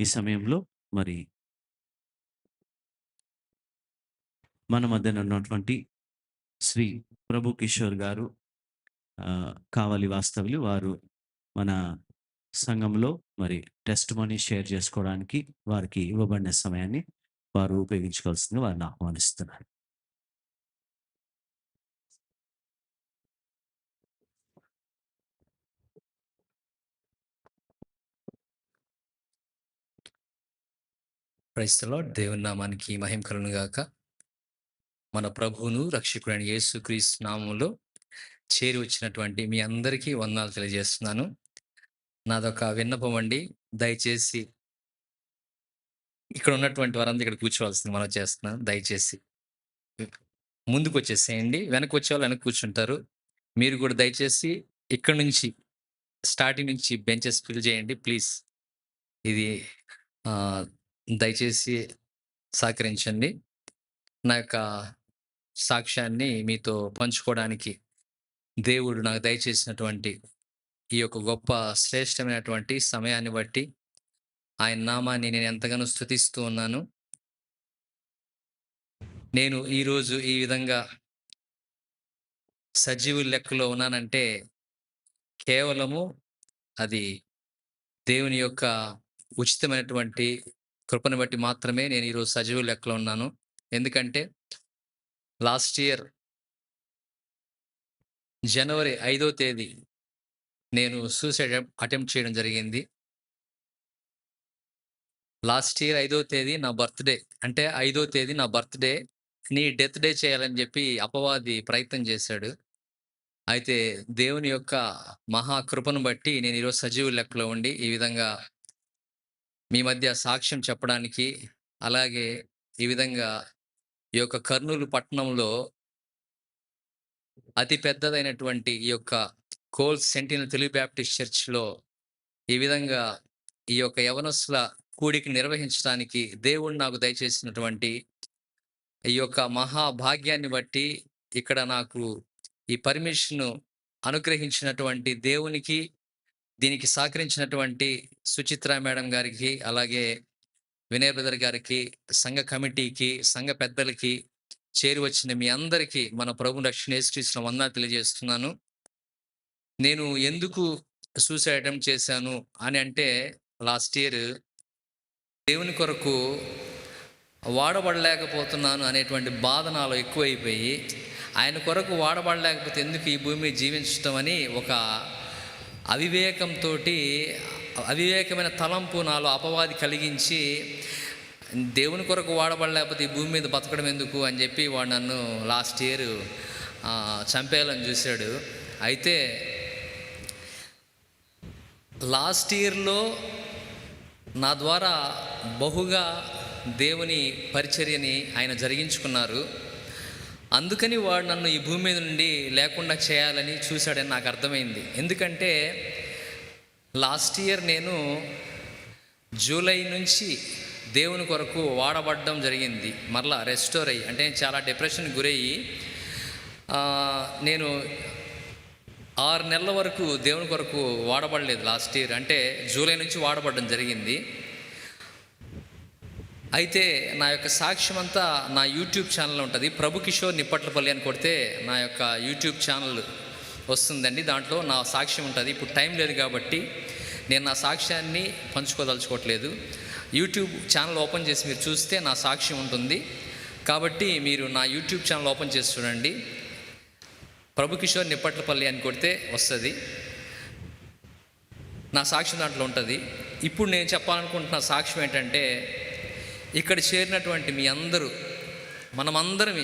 ఈ సమయంలో మరి మన మధ్యన ఉన్నటువంటి శ్రీ ప్రభు కిషోర్ గారు కావలి వాస్తవ్యులు. వారు మన సంఘంలో మరి టెస్టిమనీ షేర్ చేసుకోవడానికి వారికి ఇవ్వబడిన సమయాన్ని వారు ఉపయోగించుకోవాల్సిందిగా వారిని ఆహ్వానిస్తున్నాను. Praise the lord. దేవుని నామానికి మహిమ కలుగును గాక. మన ప్రభువును రక్షకుడైన యేసుక్రీస్తు నామములో చేరి వచ్చినటువంటి మీ అందరికీ వందనాలు తెలియజేస్తున్నాను. నాదొక విన్నపం అండి. దయచేసి ఇక్కడ ఉన్నటువంటి వారందరూ ఇక్కడ కూర్చోవాల్సింది మనవి చేస్తున్నాను. దయచేసి ముందుకు వచ్చేసేయండి. వెనక్కి వచ్చేవాళ్ళు వెనక్కి కూర్చుంటారు. మీరు కూడా దయచేసి ఇక్కడ నుంచి స్టార్టింగ్ నుంచి బెంచెస్ ఫిల్ చేయండి ప్లీజ్. ఇది దయచేసి సహకరించండి. నా యొక్క సాక్ష్యాన్ని మీతో పంచుకోవడానికి దేవుడు నాకు దయచేసినటువంటి ఈ యొక్క గొప్ప శ్రేష్టమైనటువంటి సమయాన్ని బట్టి ఆయన నామాన్ని నేను ఎంతగానో స్తుతిస్తూ ఉన్నాను. నేను ఈరోజు ఈ విధంగా సజీవుల లెక్కలో ఉన్నానంటే కేవలము అది దేవుని యొక్క ఉచితమైనటువంటి కృపను బట్టి మాత్రమే నేను ఈరోజు సజీవుల లెక్కలో ఉన్నాను. ఎందుకంటే లాస్ట్ ఇయర్ జనవరి 5వ తేదీ నేను సూసైడ్ అటెంప్ట్ చేయడం జరిగింది. లాస్ట్ ఇయర్ 5వ తేదీ నా బర్త్డే, అంటే 5వ తేదీ నా బర్త్డే, నీ డెత్ డే చేయాలని చెప్పి అపవాది ప్రయత్నం చేశాడు. అయితే దేవుని యొక్క మహాకృపను బట్టి నేను ఈరోజు సజీవుల లెక్కలో ఉండి ఈ విధంగా మీ మధ్య సాక్ష్యం చెప్పడానికి, అలాగే ఈ విధంగా ఈ యొక్క కర్నూలు పట్టణంలో అతి పెద్దదైనటువంటి ఈ యొక్క కోల్స్ సెంటినల్ తెలుగు బ్యాప్టిస్ట్ చర్చ్లో ఈ విధంగా ఈ యొక్క యవనస్తుల కూడికి నిర్వహించడానికి దేవుడు నాకు దయచేసినటువంటి ఈ యొక్క మహాభాగ్యాన్ని బట్టి, ఇక్కడ నాకు ఈ పర్మిషన్ అనుగ్రహించినటువంటి దేవునికి, దీనికి సహకరించినటువంటి సుచిత్ర మేడం గారికి, అలాగే వినయ్ బ్రదర్ గారికి, సంఘ కమిటీకి, సంఘ పెద్దలకి, చేరి వచ్చిన మీ అందరికీ మన ప్రభు రక్షణ యేసుక్రీస్తు వందనాలు తెలియజేస్తున్నాను. నేను ఎందుకు సూసైడ్ అటెంప్ట్ చేశాను అని అంటే, లాస్ట్ ఇయర్ దేవుని కొరకు వాడబడలేకపోతున్నాను అనేటువంటి బాధ నాలో ఎక్కువైపోయి, ఆయన కొరకు వాడబడలేకపోతే ఎందుకు ఈ భూమి మీద జీవించటం అని ఒక అవివేకమైన తలంపు నాలో అపవాది కలిగించి, దేవుని కొరకు వాడబడలేకపోతే ఈ భూమి మీద బతకడం ఎందుకు అని చెప్పి వాడు నన్ను లాస్ట్ ఇయర్ చంపేయాలని చూశాడు. అయితే లాస్ట్ ఇయర్లో నా ద్వారా బహుగా దేవుని పరిచర్యని ఆయన జరిగించుకున్నారు. అందుకని వాడు నన్ను ఈ భూమి మీద నుండి లేకుండా చేయాలని చూశాడని నాకు అర్థమైంది. ఎందుకంటే లాస్ట్ ఇయర్ నేను జూలై నుంచి దేవుని కొరకు వాడబడడం జరిగింది. మరలా రెస్టోర్ అయ్యి, అంటే చాలా డిప్రెషన్కి గురయ్యి నేను 6 నెలల వరకు దేవుని కొరకు వాడబడలేదు లాస్ట్ ఇయర్. అంటే జూలై నుంచి వాడబడడం జరిగింది. అయితే నా యొక్క సాక్ష్యం అంతా నా యూట్యూబ్ ఛానల్ ఉంటుంది. ప్రభు కిషోర్ నిప్పట్లపల్లి అని కొడితే నా యొక్క యూట్యూబ్ ఛానల్ వస్తుందండి. దాంట్లో నా సాక్ష్యం ఉంటుంది. ఇప్పుడు టైం లేదు కాబట్టి నేను నా సాక్ష్యాన్ని పంచుకోదలుచుకోవట్లేదు. యూట్యూబ్ ఛానల్ ఓపెన్ చేసి మీరు చూస్తే నా సాక్ష్యం ఉంటుంది. కాబట్టి మీరు నా యూట్యూబ్ ఛానల్ ఓపెన్ చేసి చూడండి. ప్రభు కిషోర్ నిప్పట్లపల్లి అని కొడితే వస్తుంది. నా సాక్ష్యం దాంట్లో ఉంటుంది. ఇప్పుడు నేను చెప్పాలనుకుంటున్న సాక్ష్యం ఏంటంటే, ఇక్కడ చేరినటువంటి మీ అందరూ, మనమందరం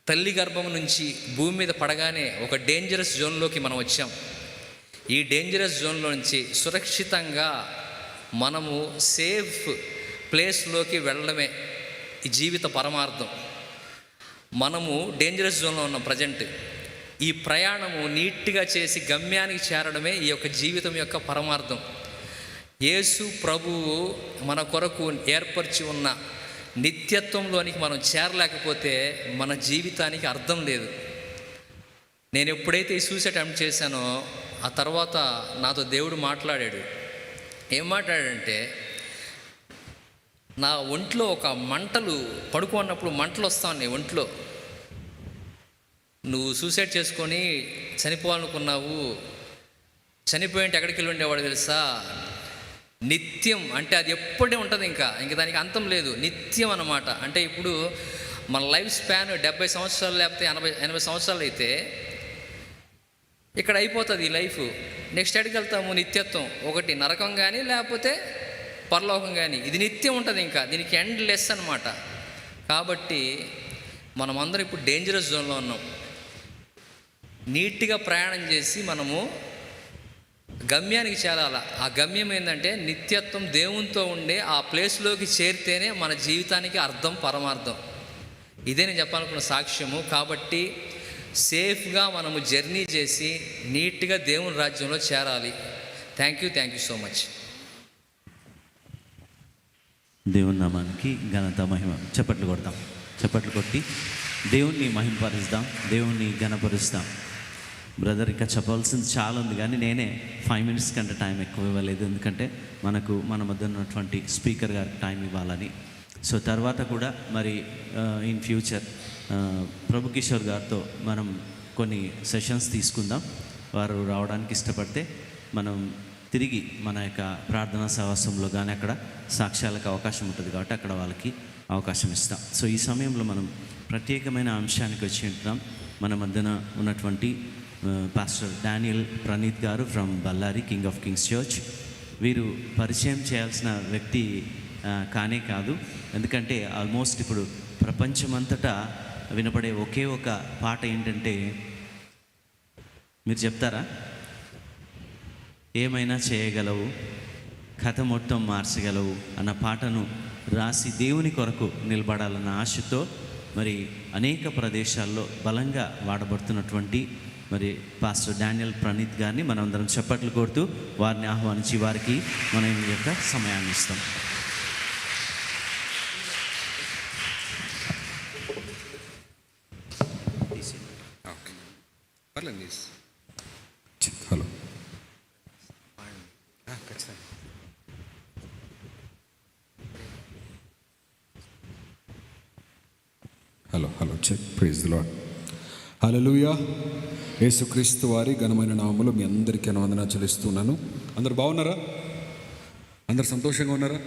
తల్లి గర్భం నుంచి భూమి మీద పడగానే ఒక డేంజరస్ జోన్లోకి మనం వచ్చాం. ఈ డేంజరస్ జోన్లో నుంచి సురక్షితంగా మనము సేఫ్ ప్లేస్లోకి వెళ్ళడమే ఈ జీవిత పరమార్థం. మనము డేంజరస్ జోన్లో ఉన్న ప్రజెంట్. ఈ ప్రయాణము నీట్గా చేసి గమ్యానికి చేరడమే ఈ యొక్క జీవితం యొక్క పరమార్థం. యేసు ప్రభువు మన కొరకు ఏర్పరిచి ఉన్న నిత్యత్వంలోనికి మనం చేరలేకపోతే మన జీవితానికి అర్థం లేదు. నేను ఎప్పుడైతే ఈ సూసైడ్ అటెంప్ట్ చేశానో ఆ తర్వాత నాతో దేవుడు మాట్లాడాడు. ఏం మాట్లాడాడంటే, నా ఒంట్లో ఒక మంటలు, పడుకున్నప్పుడు మంటలు వస్తా ఉన్నాయి ఒంట్లో. నువ్వు సూసైడ్ చేసుకొని చనిపోవాలనుకున్నావు, చనిపోయింటే ఎక్కడికి వెళ్ళి ఉండేవాడు తెలుసా? నిత్యం అంటే అది ఎప్పుడే ఉంటుంది, ఇంకా దానికి అంతం లేదు, నిత్యం అన్నమాట. అంటే ఇప్పుడు మన లైఫ్ స్పాన్ 70 సంవత్సరాలు లేకపోతే 80 సంవత్సరాలు అయితే ఇక్కడ అయిపోతుంది ఈ లైఫ్. నెక్స్ట్ ఎక్కడికి వెళ్తాము? నిత్యత్వం. ఒకటి నరకం కానీ లేకపోతే పరలోకం కానీ. ఇది నిత్యం ఉంటుంది, ఇంకా దీనికి ఎండ్ లెస్ అనమాట. కాబట్టి మనమందరం ఇప్పుడు డేంజరస్ జోన్లో ఉన్నాం. నీట్గా ప్రయాణం చేసి మనము గమ్యానికి చేరాల. ఆ గమ్యం ఏంటంటే నిత్యత్వం, దేవునితో ఉండే ఆ ప్లేస్లోకి చేరితేనే మన జీవితానికి అర్థం, పరమార్థం. ఇదే నేను చెప్పాలనుకున్న సాక్ష్యము. కాబట్టి సేఫ్గా మనము జర్నీ చేసి నీట్గా దేవుని రాజ్యంలో చేరాలి. Thank you so much. దేవుని నామానికి ఘనత, మహిమ. చప్పట్లు కొడతాం. చప్పట్లు కొట్టి దేవుణ్ణి మహిమపరుస్తాం, దేవుణ్ణి ఘనపరుస్తాం. బ్రదర్ ఇంకా చెప్పాల్సింది చాలా ఉంది, కానీ నేనే 5 minutes కంటే టైం ఎక్కువ ఇవ్వలేదు, ఎందుకంటే మన మధ్య ఉన్నటువంటి స్పీకర్ గారికి టైం ఇవ్వాలని. సో తర్వాత కూడా మరి ఇన్ ఫ్యూచర్ ప్రభు కిషోర్ గారితో మనం కొన్ని సెషన్స్ తీసుకుందాం. వారు రావడానికి ఇష్టపడితే మనం తిరిగి మన యొక్క ప్రార్థనా సహవాసంలో కానీ అక్కడ సాక్ష్యాలకు అవకాశం ఉంటుంది, కాబట్టి అక్కడ వాళ్ళకి అవకాశం ఇస్తాం. సో ఈ సమయంలో మనం ప్రత్యేకమైన అంశానికి వచ్చి ఉంటున్నాం. మన మధ్యన ఉన్నటువంటి పాస్టర్ డానియల్ ప్రణీత్ గారు from Bellary, king of kings church. వీరు పరిచయం చేయాల్సిన వ్యక్తి కానే కాదు, ఎందుకంటే ఆల్మోస్ట్ ఇప్పుడు ప్రపంచమంతటా వినపడే ఒకే ఒక పాట ఏంటంటే, మీరు చెప్తారా? ఏమైనా చేయగలవు, కథ మొత్తం మార్చగలవు అన్న పాటను రాసి దేవుని కొరకు నిలబడాలన్న ఆశతో మరి అనేక ప్రదేశాల్లో బలంగా వాడబడుతున్నటువంటి మరి పాస్టర్ డానియల్ ప్రణీత్ గారిని మనం అందరం చప్పట్లు కొడుతూ వారిని ఆహ్వానించి వారికి మనం ఈ యొక్క సమయాన్ని ఇస్తాం. Hello, hello check. Praise the lord. Hallelujah. యేసుక్రీస్తు వారి ఘనమైన నామములో మీ అందరికీ వందనాలు చెల్లిస్తున్నాను. అందరు బాగున్నారా? అందరు సంతోషంగా ఉన్నారా?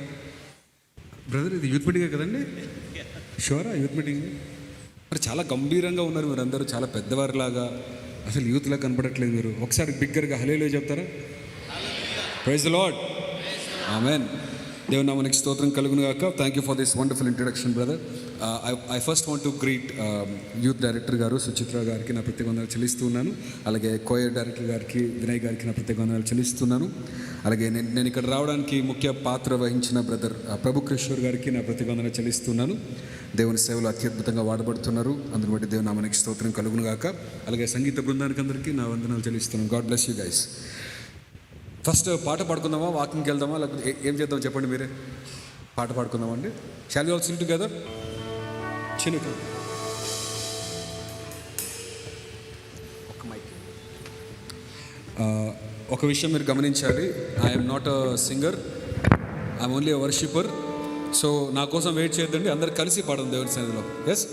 బ్రదర్, ఇది యూత్ మీటింగే కదండి? షూరా యూత్ మీటింగ్? మరి చాలా గంభీరంగా ఉన్నారు మీరు అందరూ, చాలా పెద్దవారిలాగా. అసలు యూత్లా కనపడట్లేదు మీరు. ఒకసారి బిగ్గరగా హల్లెలూయా చెప్తారా? Praise the lord. ఆమేన్. దేవుని నామానికి స్తోత్రం కలుగును గాక. Thank you for this wonderful introduction brother. I first want to greet youth director గారు సుచిత్ర గారికి నా ప్రత్యేక వందనాలు చెల్లిస్తున్నాను. అలాగే కోయర్ డైరెక్టర్ గారికి వినయ్ గారికి నా ప్రత్యేక వందనాలు చెల్లిస్తున్నాను. అలాగే నేను ఇక్కడ రావడానికి ముఖ్య పాత్ర వహించిన బ్రదర్ ప్రభు కిషోర్ గారికి నా ప్రత్యేక వందనాలు చెల్లిస్తున్నాను. దేవుని సేవలు అత్యద్భుతంగా వాడబడుతున్నారు. అందుని బట్టి దేవుని నామానికి స్తోత్రం కలుగును గాక. అలాగే సంగీత బృందానికి అందరికీ నా వందనాలు చెల్లిస్తున్నాను. God bless you guys. First పాట పాడుకుందామా, వాకింగ్కి వెళ్దామా, లేకపోతే ఏం చేద్దాం చెప్పండి మీరే. పాట పాడుకుందామండి. Shall we all sing together? చిన్న ఒక విషయం మీరు గమనించాలి. I'm not a singer, I'm only a worshipper. So నా కోసం వెయిట్ చేయొద్దండి, అందరు కలిసి పాడడం దేవుని సన్నిధిలో. ఎస్,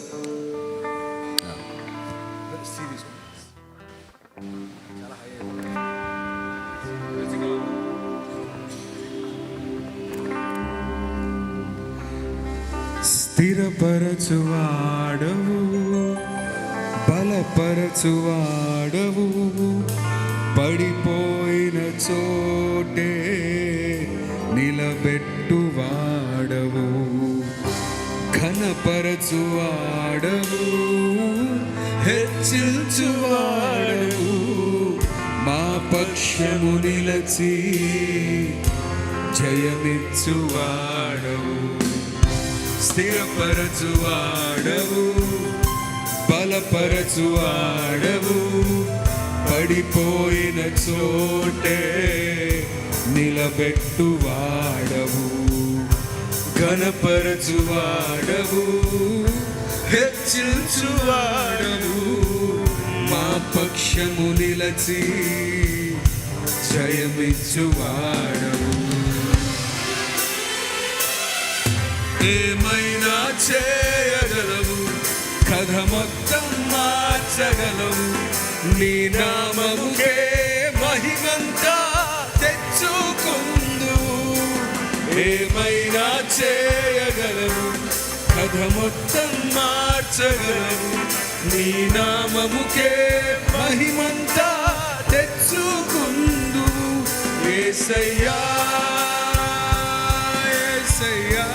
స్థిరపరచువాడవు, బలపరచువాడవు, పడిపోయిన చోటే నిలబెట్టువాడవు, ఘనపరచువాడవు, హెచ్చించువాడవు, మా పక్షము నిలచి జయమిచ్చువాడవు. స్థిరపరచువాడవు, బలపరచువాడవు, పడిపోయిన చోటే నిలబెట్టువాడవు, ఘనపరచువాడవు, హెచ్చించువాడవు, మా పక్షము నిలచి జయమిచ్చువాడవు. ఏమైనా చేయగలవు, కథ మొత్తం మార్చగలవు. నీ నామముకే మహిమంతా తెచ్చుకుందువు. ఏమైనా చేయగలవు, కథ మొత్తం మార్చగలవు. నీ నామముకే మహిమంతా తెచ్చుకుందువు. యేసయ్యా యేసయ్యా,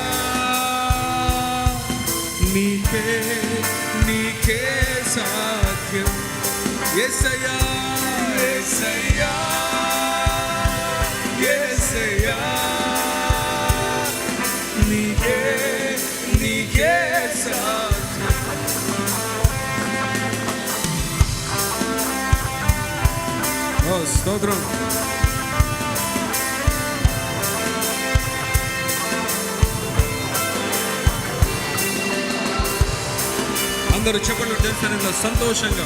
నీకే నీకే సాధ్యం. యేసయ్యా యేసయ్యా యేసయ్యా, నీకే నీకే సాధ్యం. ఓ స్తోత్రం. అందరూ చెప్పండి చేస్తాను సంతోషంగా.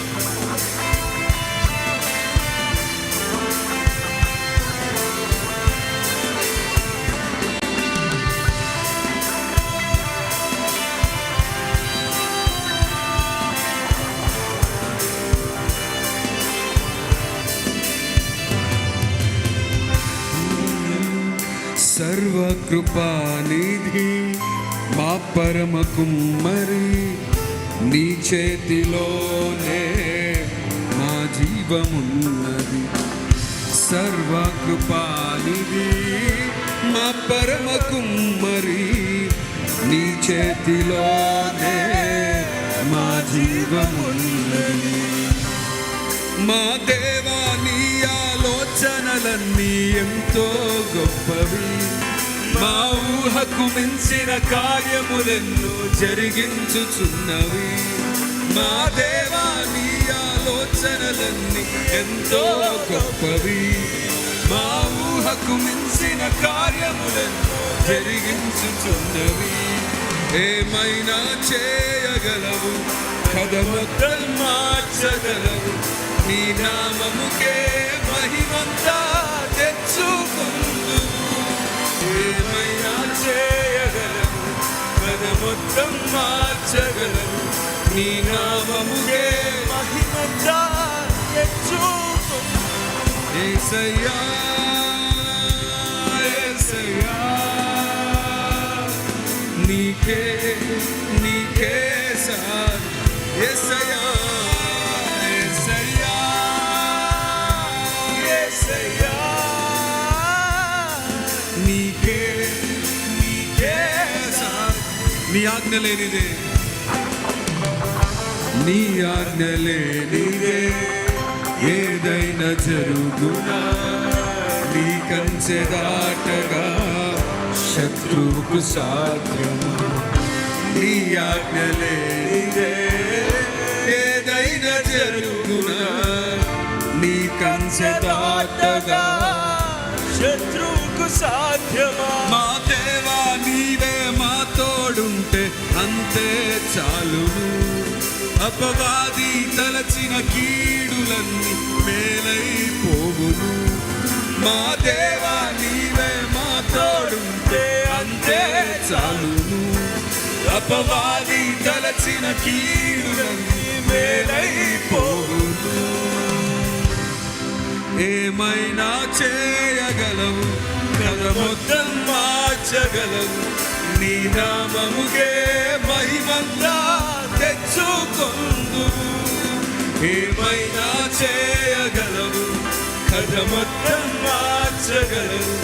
సర్వకృపానిధి మా పరమ కుమ్మరి, నీ చేతిలోనే మా జీవమున్నది. సర్వకృపానిధి మా పరమ కుమ్మరి, నీ చేతిలోనే మా జీవమున్నది. మా దేవా, నీ ఆలోచనలన్నీ ఎంతో గొప్పవి. మా ఊహకు మించిన కార్యములెన్నో జరిగించుచున్నవి. మా దేవా, నీ ఆలోచనలన్నీ ఎంతో గొప్పవి. మా ఊహకు మించిన కార్యములెన్నో జరిగించుచున్నవి. ఏమైనా చేయగలవు, కథ మొత్తం మార్చగలవు. నీ నామముకే మహిమంతా తెచ్చుకుందువు. ఏమైనా చేయగలవు, కథ మొత్తం మార్చగలవు. నీ నామముకే మహిమంతా తెచ్చుకుందువు. యేసయ్యా యేసయ్యా, నీకే నీకే సాధ్యం. యేసయ్యా యేసయ్యా యేసయ్యా, నీకే నీకే సాధ్యం. నీ ఆజ్ఞ లేనిదే, నీ ఆజ్ఞ లేనిదే ఏదైనా జరుగునా. నీ కంచె దాటగా శత్రువుకు సాధ్యమా. నీ ఆజ్ఞ లేనిదే ఏదైనా జరుగునా. నీ కంచె దాటగా శత్రువుకు సాధ్యమా. మా దేవా, నీవే మా తోడుంటే అంతే చాలును. అపవాది తలచిన కీడులన్నీ మేలైపోవును. మా దేవా, నీవే మా తోడుంటే అంతే చాలును. అపవాది తలచిన కీడులన్నీ మేలైపోవును. ఏమైనా చేయగలవు, కథ మొత్తం మార్చగలవు. నీ నామముకే మహిమంతా తెచ్చుకుందువు. ఏమైనా చేయగలవు, కథ మొత్తం మార్చగలవు.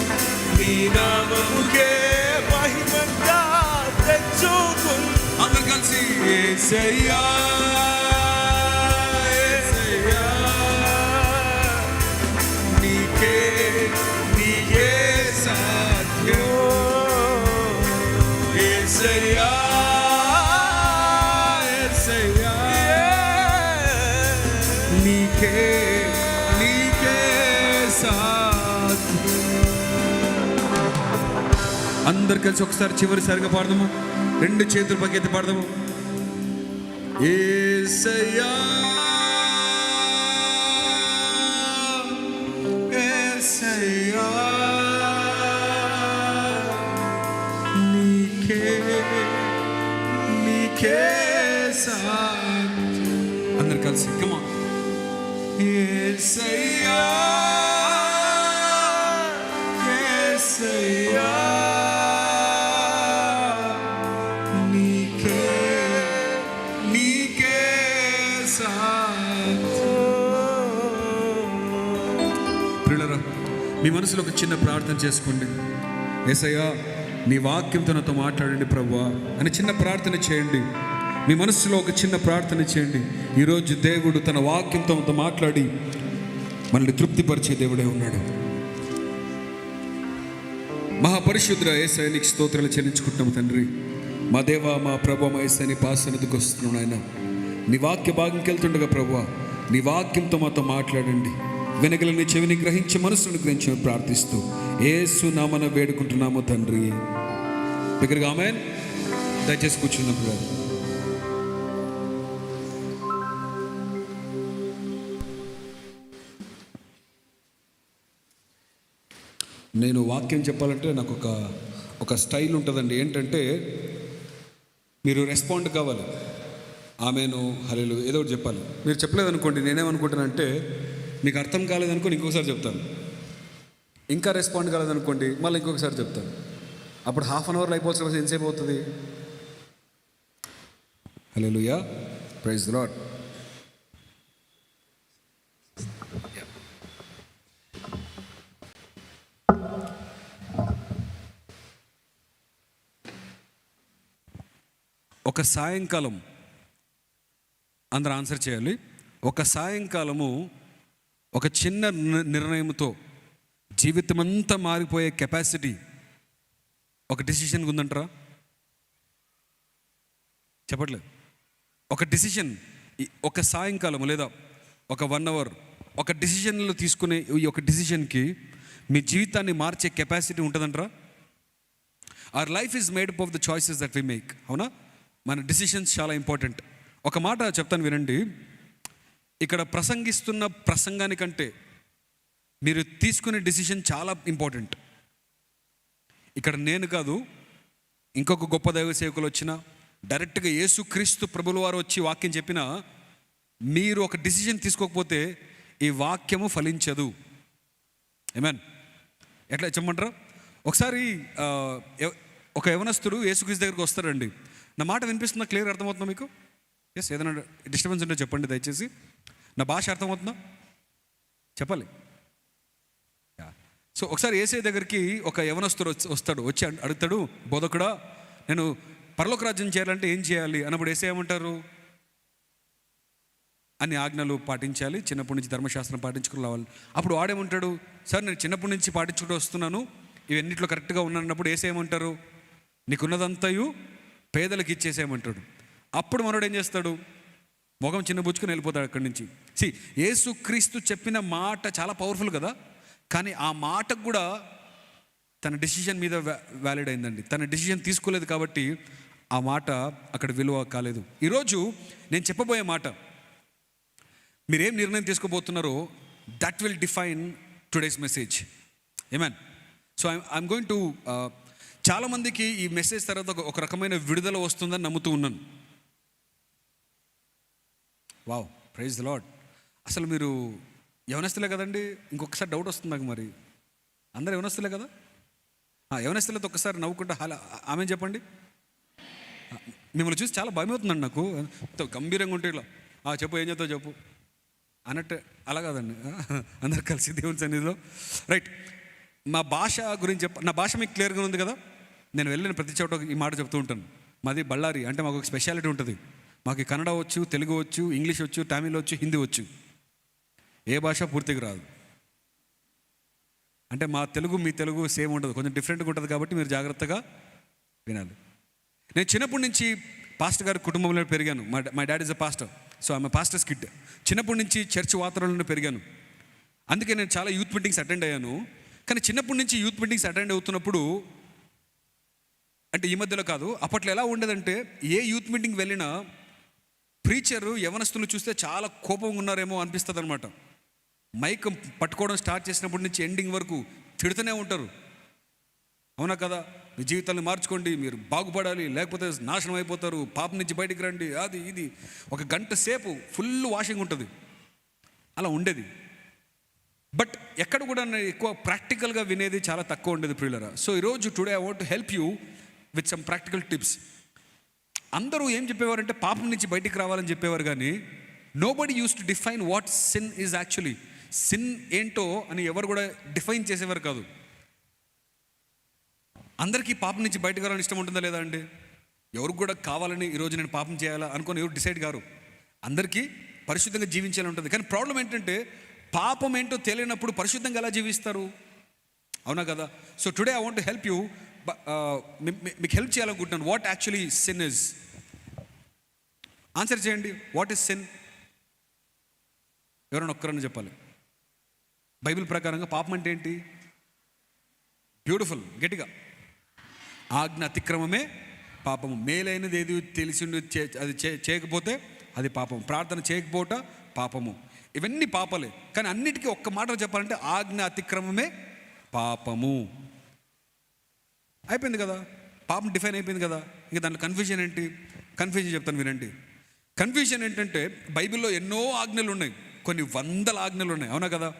నీ నామముకే మహిమంతా తెచ్చుకుందువు. అందరు కలిసి యేసయ్యా యేసయ్యా, నీకే నీకే సాధ్యం. యేసయ్యా యేసయ్యా, నీకే నీకే సాధ్యం. అందరు కలిసి ఒకసారి చివరిసారిగా పాడదాము. రెండు చేతులు పైకెత్తి పాడదాము. యేసయ్యా యేసయ్యా, నీకే నీకే అందరు కలిసి కమా యేసయ్యా యేసయ్యా నీకే నీకే ప్రియులారా, మీ మనసులో ఒక చిన్న ప్రార్థన చేసుకోండి. యేసయ్యా నీ వాక్యంతో నాతో మాట్లాడండి ప్రభువా అని చిన్న ప్రార్థన చేయండి. మీ మనసులో ఒక చిన్న ప్రార్థన చేయండి. ఈరోజు దేవుడు తన వాక్యంతో మాట్లాడి మనల్ని తృప్తిపరిచే దేవుడే ఉన్నాడు. మహాపరిశుద్ధ యేసయ్య నీకు స్తోత్రాలు చెల్లించుకుంటున్నాము తండ్రి. మా దేవా, మా ప్రభు, మా యేసయ్య నీ పాసనకు వస్తున్నాను ఆయన. నీ వాక్య భాగంకి వెళ్తుండగా ప్రభువా నీ వాక్యంతో మాతో మాట్లాడండి. వెనకల నీ చెవిని గ్రహించి మనసును గ్రహించి ప్రార్థిస్తూ యేసు నామమున వేడుకుంటున్నాము తండ్రి. దగ్గరగా ఆమేన్. దయచేసి కూర్చున్నాం కదా. నేను వాక్యం చెప్పాలంటే నాకు ఒక స్టైల్ ఉంటుందండి. ఏంటంటే మీరు రెస్పాండ్ కావాలి. ఆమెను హల్లెలూయా ఏదో ఒకటి చెప్పాలి. మీరు చెప్పలేదనుకోండి, నేనేమనుకుంటానంటే మీకు అర్థం కాలేదనుకోని ఇంకొకసారి చెప్తాను. ఇంకా రెస్పాండ్ కాలేదనుకోండి మళ్ళీ ఇంకొకసారి చెప్తాను. అప్పుడు హాఫ్ అన్ అవర్లో అయిపోవాల్సిన అవసరం ఎంతసేపు అవుతుంది? హల్లెలూయా, ప్రైజ్ ది లార్డ్. ఒక సాయంకాలం అందరూ ఆన్సర్ చేయాలి. ఒక సాయంకాలము ఒక చిన్న నిర్ణయంతో జీవితం అంతా మారిపోయే కెపాసిటీ ఒక డిసిషన్కి ఉందంటారా? చెప్పట్లేదు. ఒక డిసిషన్ ఒక సాయంకాలం లేదా ఒక 1 అవర్ ఒక డిసిషన్లో తీసుకునే ఈ ఒక డిసిషన్కి మీ జీవితాన్ని మార్చే కెపాసిటీ ఉంటుందంటారా? Our life is made up of the choices that we make. అవునా? మన డిసిషన్స్ చాలా ఇంపార్టెంట్. ఒక మాట చెప్తాను వినండి. ఇక్కడ ప్రసంగిస్తున్న ప్రసంగానికంటే మీరు తీసుకునే డిసిషన్ చాలా ఇంపార్టెంట్. ఇక్కడ నేను కాదు, ఇంకొక గొప్ప దైవ సేవకులు వచ్చినా, డైరెక్ట్గా యేసుక్రీస్తు ప్రభుల వారు వచ్చి వాక్యం చెప్పినా మీరు ఒక డిసిషన్ తీసుకోకపోతే ఈ వాక్యము ఫలించదు. ఆమేన్. ఎట్లా చెప్పమంటారా? ఒకసారి ఒక యవనస్తుడు యేసుక్రీస్తు దగ్గరికి వస్తారండి. నా మాట వినిపిస్తుందా? క్లియర్ అర్థమవుతుందా మీకు? ఎస్. ఏదైనా డిస్టర్బెన్స్ ఉంటే చెప్పండి దయచేసి. నా భాష అర్థమవుతుందా? చెప్పాలి. సో ఒకసారి యేసయ్య దగ్గరికి ఒక యవనస్తుడు వస్తాడు. వచ్చి అడుగుతాడు, బోధకుడా నేను పరలోక రాజ్యం చేయాలంటే ఏం చేయాలి అన్నప్పుడు యేసయ్య ఏమంటారు? అన్ని ఆజ్ఞలు పాటించాలి, చిన్నప్పటి నుంచి ధర్మశాస్త్రం పాటించుకుని రావాలి. అప్పుడు వాడేమంటాడు? సార్ నేను చిన్నప్పటి నుంచి పాటించుకుంటూ వస్తున్నాను, ఇవన్నిట్లో కరెక్ట్గా ఉన్నానన్నప్పుడు యేసయ్య ఏమంటారు? నీకున్నదంతయు పేదలకు ఇచ్చేసేయమంటాడు. అప్పుడు మనోడు ఏం చేస్తాడు? ముఖం చిన్నబుచ్చుకుని వెళ్ళిపోతాడు అక్కడి నుంచి. యేసుక్రీస్తు చెప్పిన మాట చాలా పవర్ఫుల్ కదా, కానీ ఆ మాటకు కూడా తన డిసిషన్ మీద వ్యాలిడ్ అయిందండి. తన డిసిషన్ తీసుకోలేదు కాబట్టి ఆ మాట అక్కడ విలువ కాలేదు. ఈరోజు నేను చెప్పబోయే మాట, మీరేం నిర్ణయం తీసుకోబోతున్నారో that will define today's message. Amen. So I'm going to చాలామందికి ఈ మెసేజ్ తర్వాత ఒక రకమైన విడుదల వస్తుందని నమ్ముతూ ఉన్నాను. Wow, praise the lord. అసలు మీరు యవనస్తులే కదండి? ఇంకొకసారి డౌట్ వస్తుంది నాకు. మరి అందరు యవనస్తులే కదా? యవనస్తులతో ఒక్కసారి నవ్వుకుంటా ఆమె చెప్పండి. మిమ్మల్ని చూసి చాలా భయం అవుతుందండి నాకు. గంభీరంగా ఉంటే ఇట్లా చెప్పు, ఏం చెప్తావు చెప్పు అన్నట్టు. అలా కాదండి, అందరు కలిసి దేవుని సన్నిధిలో. రైట్. మా భాష గురించి నా భాష మీకు క్లియర్గా ఉంది కదా? నేను వెళ్ళిన ప్రతి చోట ఈ మాట చెప్తూ ఉంటాను. మాది బళ్ళారి. అంటే మాకు ఒక స్పెషాలిటీ ఉంటుంది. మాకు కన్నడ వచ్చు, తెలుగు వచ్చు, ఇంగ్లీష్ వచ్చు, తమిళ్ వచ్చు, హిందీ వచ్చు. ఏ భాష పూర్తిగా రాదు. అంటే మా తెలుగు మీ తెలుగు సేమ్ ఉండదు, కొంచెం డిఫరెంట్గా ఉంటుంది. కాబట్టి మీరు జాగ్రత్తగా వినాలి. నేను చిన్నప్పటి నుంచి పాస్టర్ గారి కుటుంబంలో పెరిగాను. My dad is a pastor. So I'm pastors kid. చిన్నప్పటి నుంచి చర్చ్ వాతావరణంలో పెరిగాను. అందుకే నేను చాలా యూత్ మీటింగ్స్ అటెండ్ అయ్యాను. కానీ చిన్నప్పటి నుంచి యూత్ మీటింగ్స్ అటెండ్ అవుతున్నప్పుడు, అంటే ఈ మధ్యలో కాదు, అప్పట్లో ఎలా ఉండేదంటే ఏ యూత్ మీటింగ్ వెళ్ళినా ప్రీచరు యవనస్తులు చూస్తే చాలా కోపంగా ఉన్నారేమో అనిపిస్తుంది అనమాట. మైక్ పట్టుకోవడం స్టార్ట్ చేసినప్పటి నుంచి ఎండింగ్ వరకు తిడుతూనే ఉంటారు. అవునా కదా? మీ జీవితాన్ని మార్చుకోండి, మీరు బాగుపడాలి, లేకపోతే నాశనం అయిపోతారు, పాపం నుంచి బయటికి రండి, అది ఇది. ఒక గంట సేపు ఫుల్ వాషింగ్ ఉంటుంది, అలా ఉండేది. బట్ ఎక్కడ కూడా ఎక్కువ ప్రాక్టికల్గా వినేది చాలా తక్కువ ఉండేది ప్రియులరా. సో ఈరోజు today I want to help you with some practical tips. అందరూ ఏం చెప్పేవారంటే పాపం నుంచి బయటికి రావాలని చెప్పేవారు, కానీ nobody use to define what sin is actually. Sin ఏంటో అని ఎవరు కూడా డిఫైన్ చేసేవారు కాదు. అందరికీ పాపం నుంచి బయటకు రావాలని ఇష్టం ఉంటుందా లేదా అండి? ఎవరికి కూడా కావాలని ఈరోజు నేను పాపం చేయాలా అనుకొని ఎవరు డిసైడ్ కారు. అందరికీ పరిశుద్ధంగా జీవించాలని ఉంటుంది. కానీ ప్రాబ్లం ఏంటంటే పాపం ఏంటో తెలియనప్పుడు పరిశుద్ధంగా ఎలా జీవిస్తారు? అవునా కదా? So today I want to help you, మీకు హెల్ప్ చేయాలనుకుంటున్నాను. What actually sin is? Answer చేయండి. What is sin? ఎవరైనా ఒక్కరని చెప్పాలి. బైబిల్ ప్రకారంగా పాపం అంటే ఏంటి? బ్యూటిఫుల్, గట్టిగా. ఆజ్ఞ అతిక్రమమే పాపము. మేలైనది ఏది తెలిసి అది చేయకపోతే అది పాపం. ప్రార్థన చేయకపోట పాపము. ఇవన్నీ పాపాలే. కానీ అన్నిటికీ ఒక్క మాట చెప్పాలంటే ఆజ్ఞ అతిక్రమమే పాపము. అయిపోయింది కదా, పాపం డిఫైన్ అయిపోయింది కదా. ఇంకా దాంట్లో కన్ఫ్యూజన్ ఏంటి? కన్ఫ్యూజన్ చెప్తాను వినండి. కన్ఫ్యూజన్ ఏంటంటే బైబిల్లో ఎన్నో ఆజ్ఞలు ఉన్నాయి, కొన్ని వందల ఆజ్ఞలు ఉన్నాయి. అవునా కదా?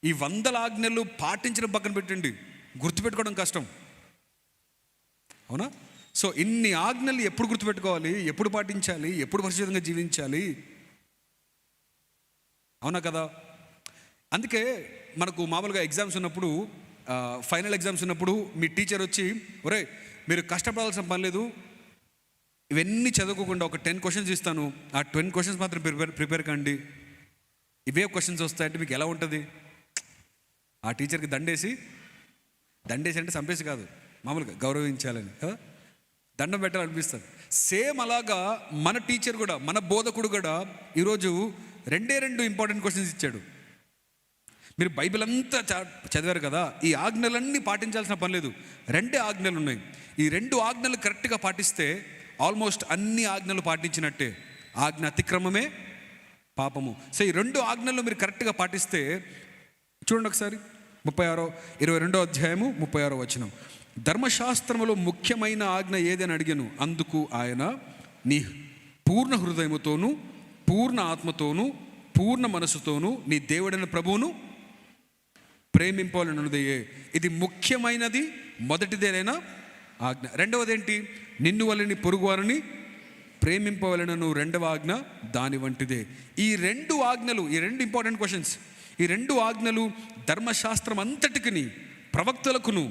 ఈ వందల ఆజ్ఞలు పాటించడం పక్కన పెట్టండి, గుర్తుపెట్టుకోవడం కష్టం. అవునా? సో ఇన్ని ఆజ్ఞలు ఎప్పుడు గుర్తుపెట్టుకోవాలి, ఎప్పుడు పాటించాలి, ఎప్పుడు పరిశుద్ధంగా జీవించాలి? అవునా కదా? అందుకే మనకు మామూలుగా ఎగ్జామ్స్ ఉన్నప్పుడు, ఫైనల్ ఎగ్జామ్స్ ఉన్నప్పుడు మీ టీచర్ వచ్చి, ఒరే మీరు కష్టపడాల్సిన పని లేదు, ఇవన్నీ చదువుకోకుండా ఒక 10 క్వశ్చన్స్ ఇస్తాను, ఆ 10 క్వశ్చన్స్ మాత్రం ప్రిపేర్ కండి, ఇవే క్వశ్చన్స్ వస్తాయంటే మీకు ఎలా ఉంటుంది? ఆ టీచర్కి దండేసి అంటే చంపేసి కాదు, మామూలుగా గౌరవించాలని కదా, దండం పెట్టాలనిపిస్తుంది. సేమ్ అలాగా మన టీచర్ కూడా, మన బోధకుడు కూడా ఈరోజు 2 ఇంపార్టెంట్ క్వశ్చన్స్ ఇచ్చాడు. మీరు బైబిల్ అంతా చదివారు కదా, ఈ ఆజ్ఞలన్నీ పాటించాల్సిన పని లేదు. 2 ఆజ్ఞలు ఉన్నాయి. ఈ 2 ఆజ్ఞలు కరెక్ట్గా పాటిస్తే ఆల్మోస్ట్ అన్ని ఆజ్ఞలు పాటించినట్టే. ఆజ్ఞ అతిక్రమమే పాపము. సో ఈ 2 ఆజ్ఞలు మీరు కరెక్ట్గా పాటిస్తే, చూడండి ఒకసారి 22వ అధ్యాయము 36వ వచనం. ధర్మశాస్త్రములో ముఖ్యమైన ఆజ్ఞ ఏదని అడిగాను, అందుకు ఆయన, నీ పూర్ణ హృదయముతోనూ పూర్ణ ఆత్మతోనూ పూర్ణ మనసుతోనూ నీ దేవుడైన ప్రభువును ప్రేమింపాలన్నదే. ఇది ముఖ్యమైనది, మొదటిదేనైనా ఆజ్ఞ. రెండవది ఏంటి? నిన్ను వలని పొరుగువారిని ప్రేమింపవలనను 2వ ఆజ్ఞ దాని వంటిదే. ఈ 2 ఆజ్ఞలు, ఈ 2 ఇంపార్టెంట్ క్వశ్చన్స్, ఈ 2 ఆజ్ఞలు ధర్మశాస్త్రం అంతటికి ప్రవక్తలకును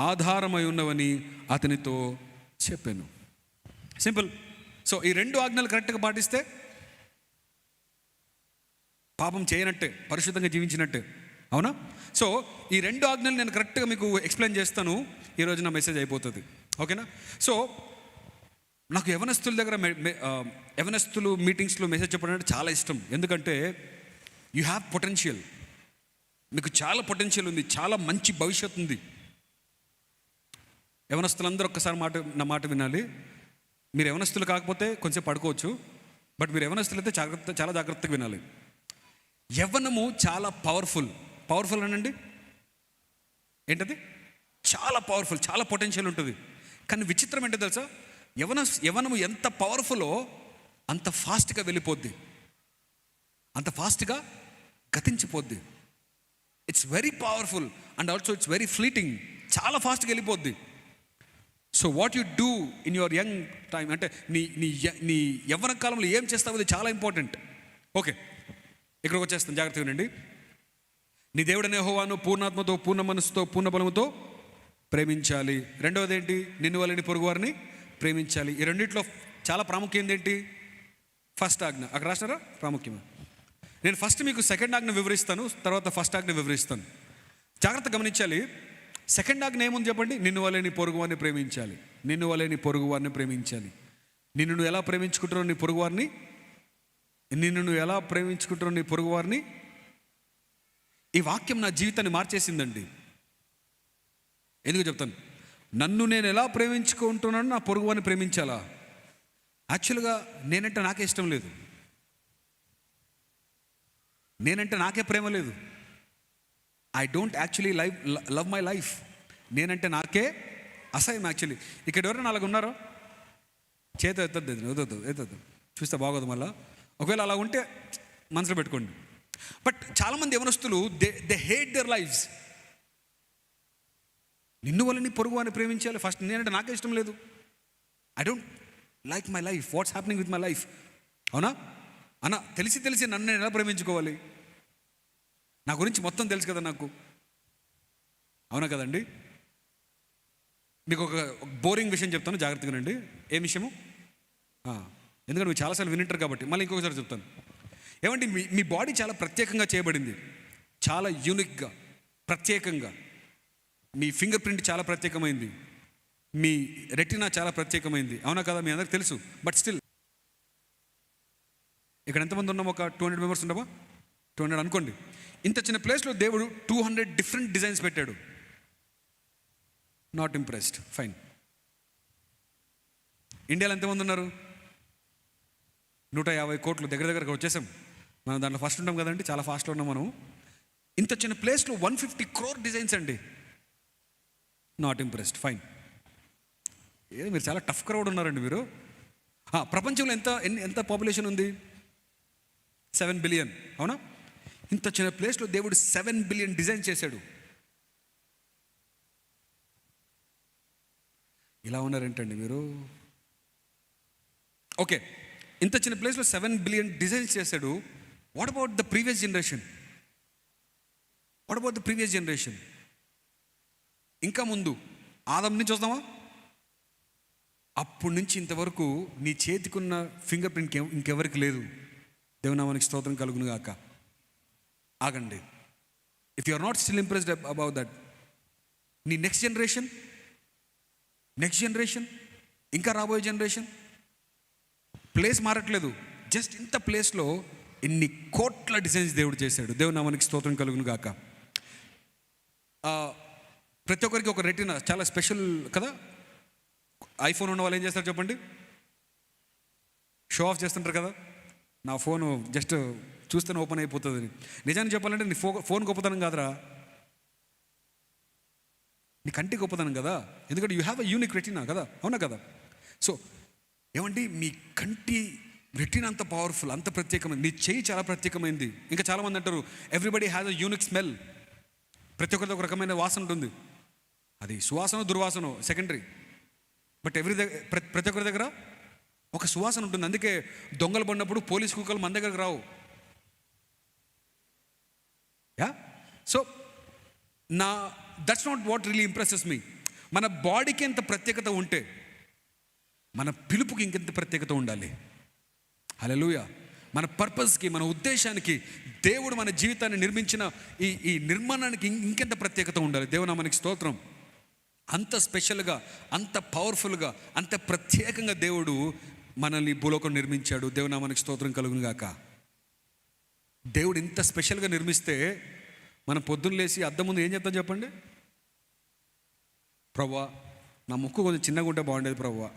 ఆధారమై ఉన్నవని అతనితో చెప్పాను. సింపుల్. సో ఈ 2 ఆజ్ఞలు కరెక్ట్గా పాటిస్తే పాపం చేయనట్టే, పరిశుద్ధంగా జీవించినట్టే. అవునా? సో ఈ 2 ఆజ్ఞలు నేను కరెక్ట్గా మీకు ఎక్స్ప్లెయిన్ చేస్తాను. ఈరోజు నా మెసేజ్ అయిపోతుంది. ఓకేనా? సో నాకు యవనస్తుల దగ్గర యవనస్తులు మీటింగ్స్లో మెసేజ్ చెప్పడం అంటే చాలా ఇష్టం. ఎందుకంటే యూ హ్యావ్ పొటెన్షియల్, మీకు చాలా పొటెన్షియల్ ఉంది, చాలా మంచి భవిష్యత్తు ఉంది. యవనస్తులందరూ ఒక్కసారి నా మాట వినాలి. మీరు యవనస్తులు కాకపోతే కొంచెం పడుకోవచ్చు, బట్ మీరు యవనస్తులు అయితే చాలా జాగ్రత్తగా వినాలి. యవ్వనము చాలా పవర్ఫుల్ అనండి. ఏంటది? చాలా పవర్ఫుల్, చాలా పొటెన్షియల్ ఉంటుంది. కానీ విచిత్రం ఏంటో తెలుసా? యవ్వనము ఎంత పవర్ఫుల్లో అంత ఫాస్ట్గా వెళ్ళిపోద్ది, అంత ఫాస్ట్గా గతించిపోద్ది. It's very powerful and also it's very fleeting. చాలా ఫాస్ట్గా వెళ్ళిపోద్ది. So what you do in your young time, అంటే నీ యవ్వన కాలంలో ఏం చేస్తావు, అది చాలా ఇంపార్టెంట్. ఓకే, ఇక్కడికి వచ్చేస్తాను, జాగ్రత్తగా వినండి. నీ దేవుడనే యెహోవాను పూర్ణాత్మతో పూర్ణ మనసుతో పూర్ణ బలముతో ప్రేమించాలి. రెండవది ఏంటి? నిన్ను వలని పొరుగువారిని ప్రేమించాలి. ఈ రెండిట్లో చాలా ప్రాముఖ్యం ఏంటి? ఫస్ట్ ఆజ్ఞ. అక్కడ రాసినారా? ప్రాముఖ్యమే. నేను ఫస్ట్ మీకు సెకండ్ ఆజ్ఞ వివరిస్తాను, తర్వాత ఫస్ట్ ఆజ్ఞ వివరిస్తాను. జాగ్రత్త గమనించాలి. సెకండ్ ఆజ్ఞ ఏముంది చెప్పండి? నిన్ను వలని పొరుగువారిని ప్రేమించాలి. నిన్ను వలని పొరుగువారిని ప్రేమించాలి. నిన్ను నువ్వు ఎలా ప్రేమించుకుంటున్నావు నీ పొరుగువారిని? నిన్ను నువ్వు ఎలా ప్రేమించుకుంటున్నావు నీ పొరుగువారిని? ఈ వాక్యం నా జీవితాన్ని మార్చేసిందండి. ఎందుకు చెప్తాను? నన్ను నేను ఎలా ప్రేమించుకుంటున్నాను, నా పొరుగువారిని ప్రేమించాలా? యాక్చువల్గా నేనంటే నాకే ఇష్టం లేదు, నేనంటే నాకే ప్రేమ లేదు. I don't actually love my life. నేనంటే నాకే అసహ్యం యాక్చువల్లీ. ఇక్కడ ఎవరైనా అలాగ ఉన్నారో చేత ఎత్తద్దు చూస్తే బాగోదు మళ్ళీ. ఒకవేళ అలా ఉంటే మనసులో పెట్టుకోండి. బట్ చాలామంది యవనస్తులు దే హేట్ దేర్ లైఫ్స్. నిన్ను వాళ్ళని పొరుగు అని ప్రేమించాలి ఫస్ట్. నేనంటే నాకే ఇష్టం లేదు. I don't like my life, what's happening with my life. అవునా అన్న, తెలిసి నన్ను నేను ఎలా ప్రేమించుకోవాలి? నా గురించి మొత్తం తెలుసు కదా నాకు. అవునా కదండి? మీకు ఒక బోరింగ్ విషయం చెప్తాను, జాగ్రత్తగా రండి. ఏ విషయము? ఎందుకంటే మీరు చాలాసార్లు వినింటారు కాబట్టి మళ్ళీ ఇంకొకసారి చెప్తాను. ఏమంటే మీ బాడీ చాలా ప్రత్యేకంగా చేయబడింది, చాలా యూనిక్గా, ప్రత్యేకంగా. మీ ఫింగర్ ప్రింట్ చాలా ప్రత్యేకమైంది, మీ రెటినా చాలా ప్రత్యేకమైంది. అవునా కదా? మీ అందరికి తెలుసు. బట్ స్టిల్ ఇక్కడ ఎంతమంది ఉన్నాం? ఒక 200 మెంబర్స్ ఉండవా? 200 అనుకోండి. ఇంత చిన్న ప్లేస్లో దేవుడు 200 డిఫరెంట్ డిజైన్స్ పెట్టాడు. Not impressed, fine. ఇండియాలో ఎంతమంది ఉన్నారు? 150 కోట్లు దగ్గరకు వచ్చేసాం. మనం దాంట్లో ఫస్ట్ ఉంటాం కదండి, చాలా ఫాస్ట్లో ఉన్నాం మనం. ఇంత చిన్న ప్లేస్లో 150 crore డిజైన్స్ అండి. Not impressed, fine. ఏదో మీరు చాలా టఫ్ క్రౌడ్ ఉన్నారండి మీరు. ప్రపంచంలో ఎంత పాపులేషన్ ఉంది? 7 బిలియన్. అవునా? ఇంత చిన్న ప్లేస్లో దేవుడు 7 బిలియన్ డిజైన్ చేశాడు. ఇలా ఉన్నారేంటండి మీరు? ఓకే, ఇంత చిన్న ప్లేస్లో 7 బిలియన్ డిజైన్స్ చేశాడు. What about the previous generation? ఇంకా ముందు ఆదం నుంచి వస్తామా? అప్పటి నుంచి ఇంతవరకు నీ చేతికున్న ఫింగర్ ప్రింట్ ఇంకెవరికి లేదు. దేవునామానికి స్తోత్రం కలుగును గాక. ఆగండి. If you are not still impressed about that, నీ నెక్స్ట్ జనరేషన్ ఇంకా రాబోయే జనరేషన్ ప్లేస్ మారట్లేదు. జస్ట్ ఇంత ప్లేస్లో ఇన్ని కోట్ల డిజైన్స్ దేవుడు చేశాడు. దేవునామానికి స్తోత్రం కలుగును గాక. ప్రతి ఒక్కరికి ఒక రెటీనా చాలా స్పెషల్ కదా. ఐఫోన్ ఉన్న వాళ్ళు ఏం చేస్తారు చెప్పండి? షో ఆఫ్ చేస్తుంటారు కదా. నా ఫోను జస్ట్ చూస్తేనే ఓపెన్ అయిపోతుంది. నిజాన్ని చెప్పాలంటే నీ ఫోన్ గొప్పతనం కాదురా, నీ కంటి గొప్పతనం కదా. ఎందుకంటే you have a unique retina కదా. అవునా కదా? సో ఏమండి, మీ కంటి రెటీనా అంత పవర్ఫుల్, అంత ప్రత్యేకమైంది. మీ చెయ్యి చాలా ప్రత్యేకమైంది. ఇంకా చాలామంది అంటారు everybody has a unique smell. ప్రతి ఒక్కరితో ఒక రకమైన వాసన ఉంటుంది. అది సువాసన దుర్వాసన సెకండరీ. బట్ ప్రతి ఒక్కరి దగ్గర ఒక సువాసన ఉంటుంది. అందుకే దొంగలు పడినప్పుడు పోలీస్ కుక్కలు మన దగ్గరకు రావు. So that's not what really impresses me. మన బాడీకి ఎంత ప్రత్యేకత ఉంటే మన పిలుపుకి ఇంకెంత ప్రత్యేకత ఉండాలి. హల్లెలూయా. మన పర్పస్కి, మన ఉద్దేశానికి, దేవుడు మన జీవితాన్ని నిర్మించిన ఈ నిర్మాణానికి ఇంకెంత ప్రత్యేకత ఉండాలి. దేవునామానికి స్తోత్రం. అంత స్పెషల్గా, అంత పవర్ఫుల్గా, అంత ప్రత్యేకంగా దేవుడు మనల్ని భూలోకం నిర్మించాడు. దేవునామానికి స్తోత్రం కలుగును గాక. దేవుడు ఇంత స్పెషల్గా నిర్మిస్తే మనం పొద్దున్న లేచి అద్దం ముందు ఏం చెప్తాం చెప్పండి? ప్రభువా, నా ముక్కు కొంచెం చిన్నగా ఉంటే బాగుండేది ప్రభువా,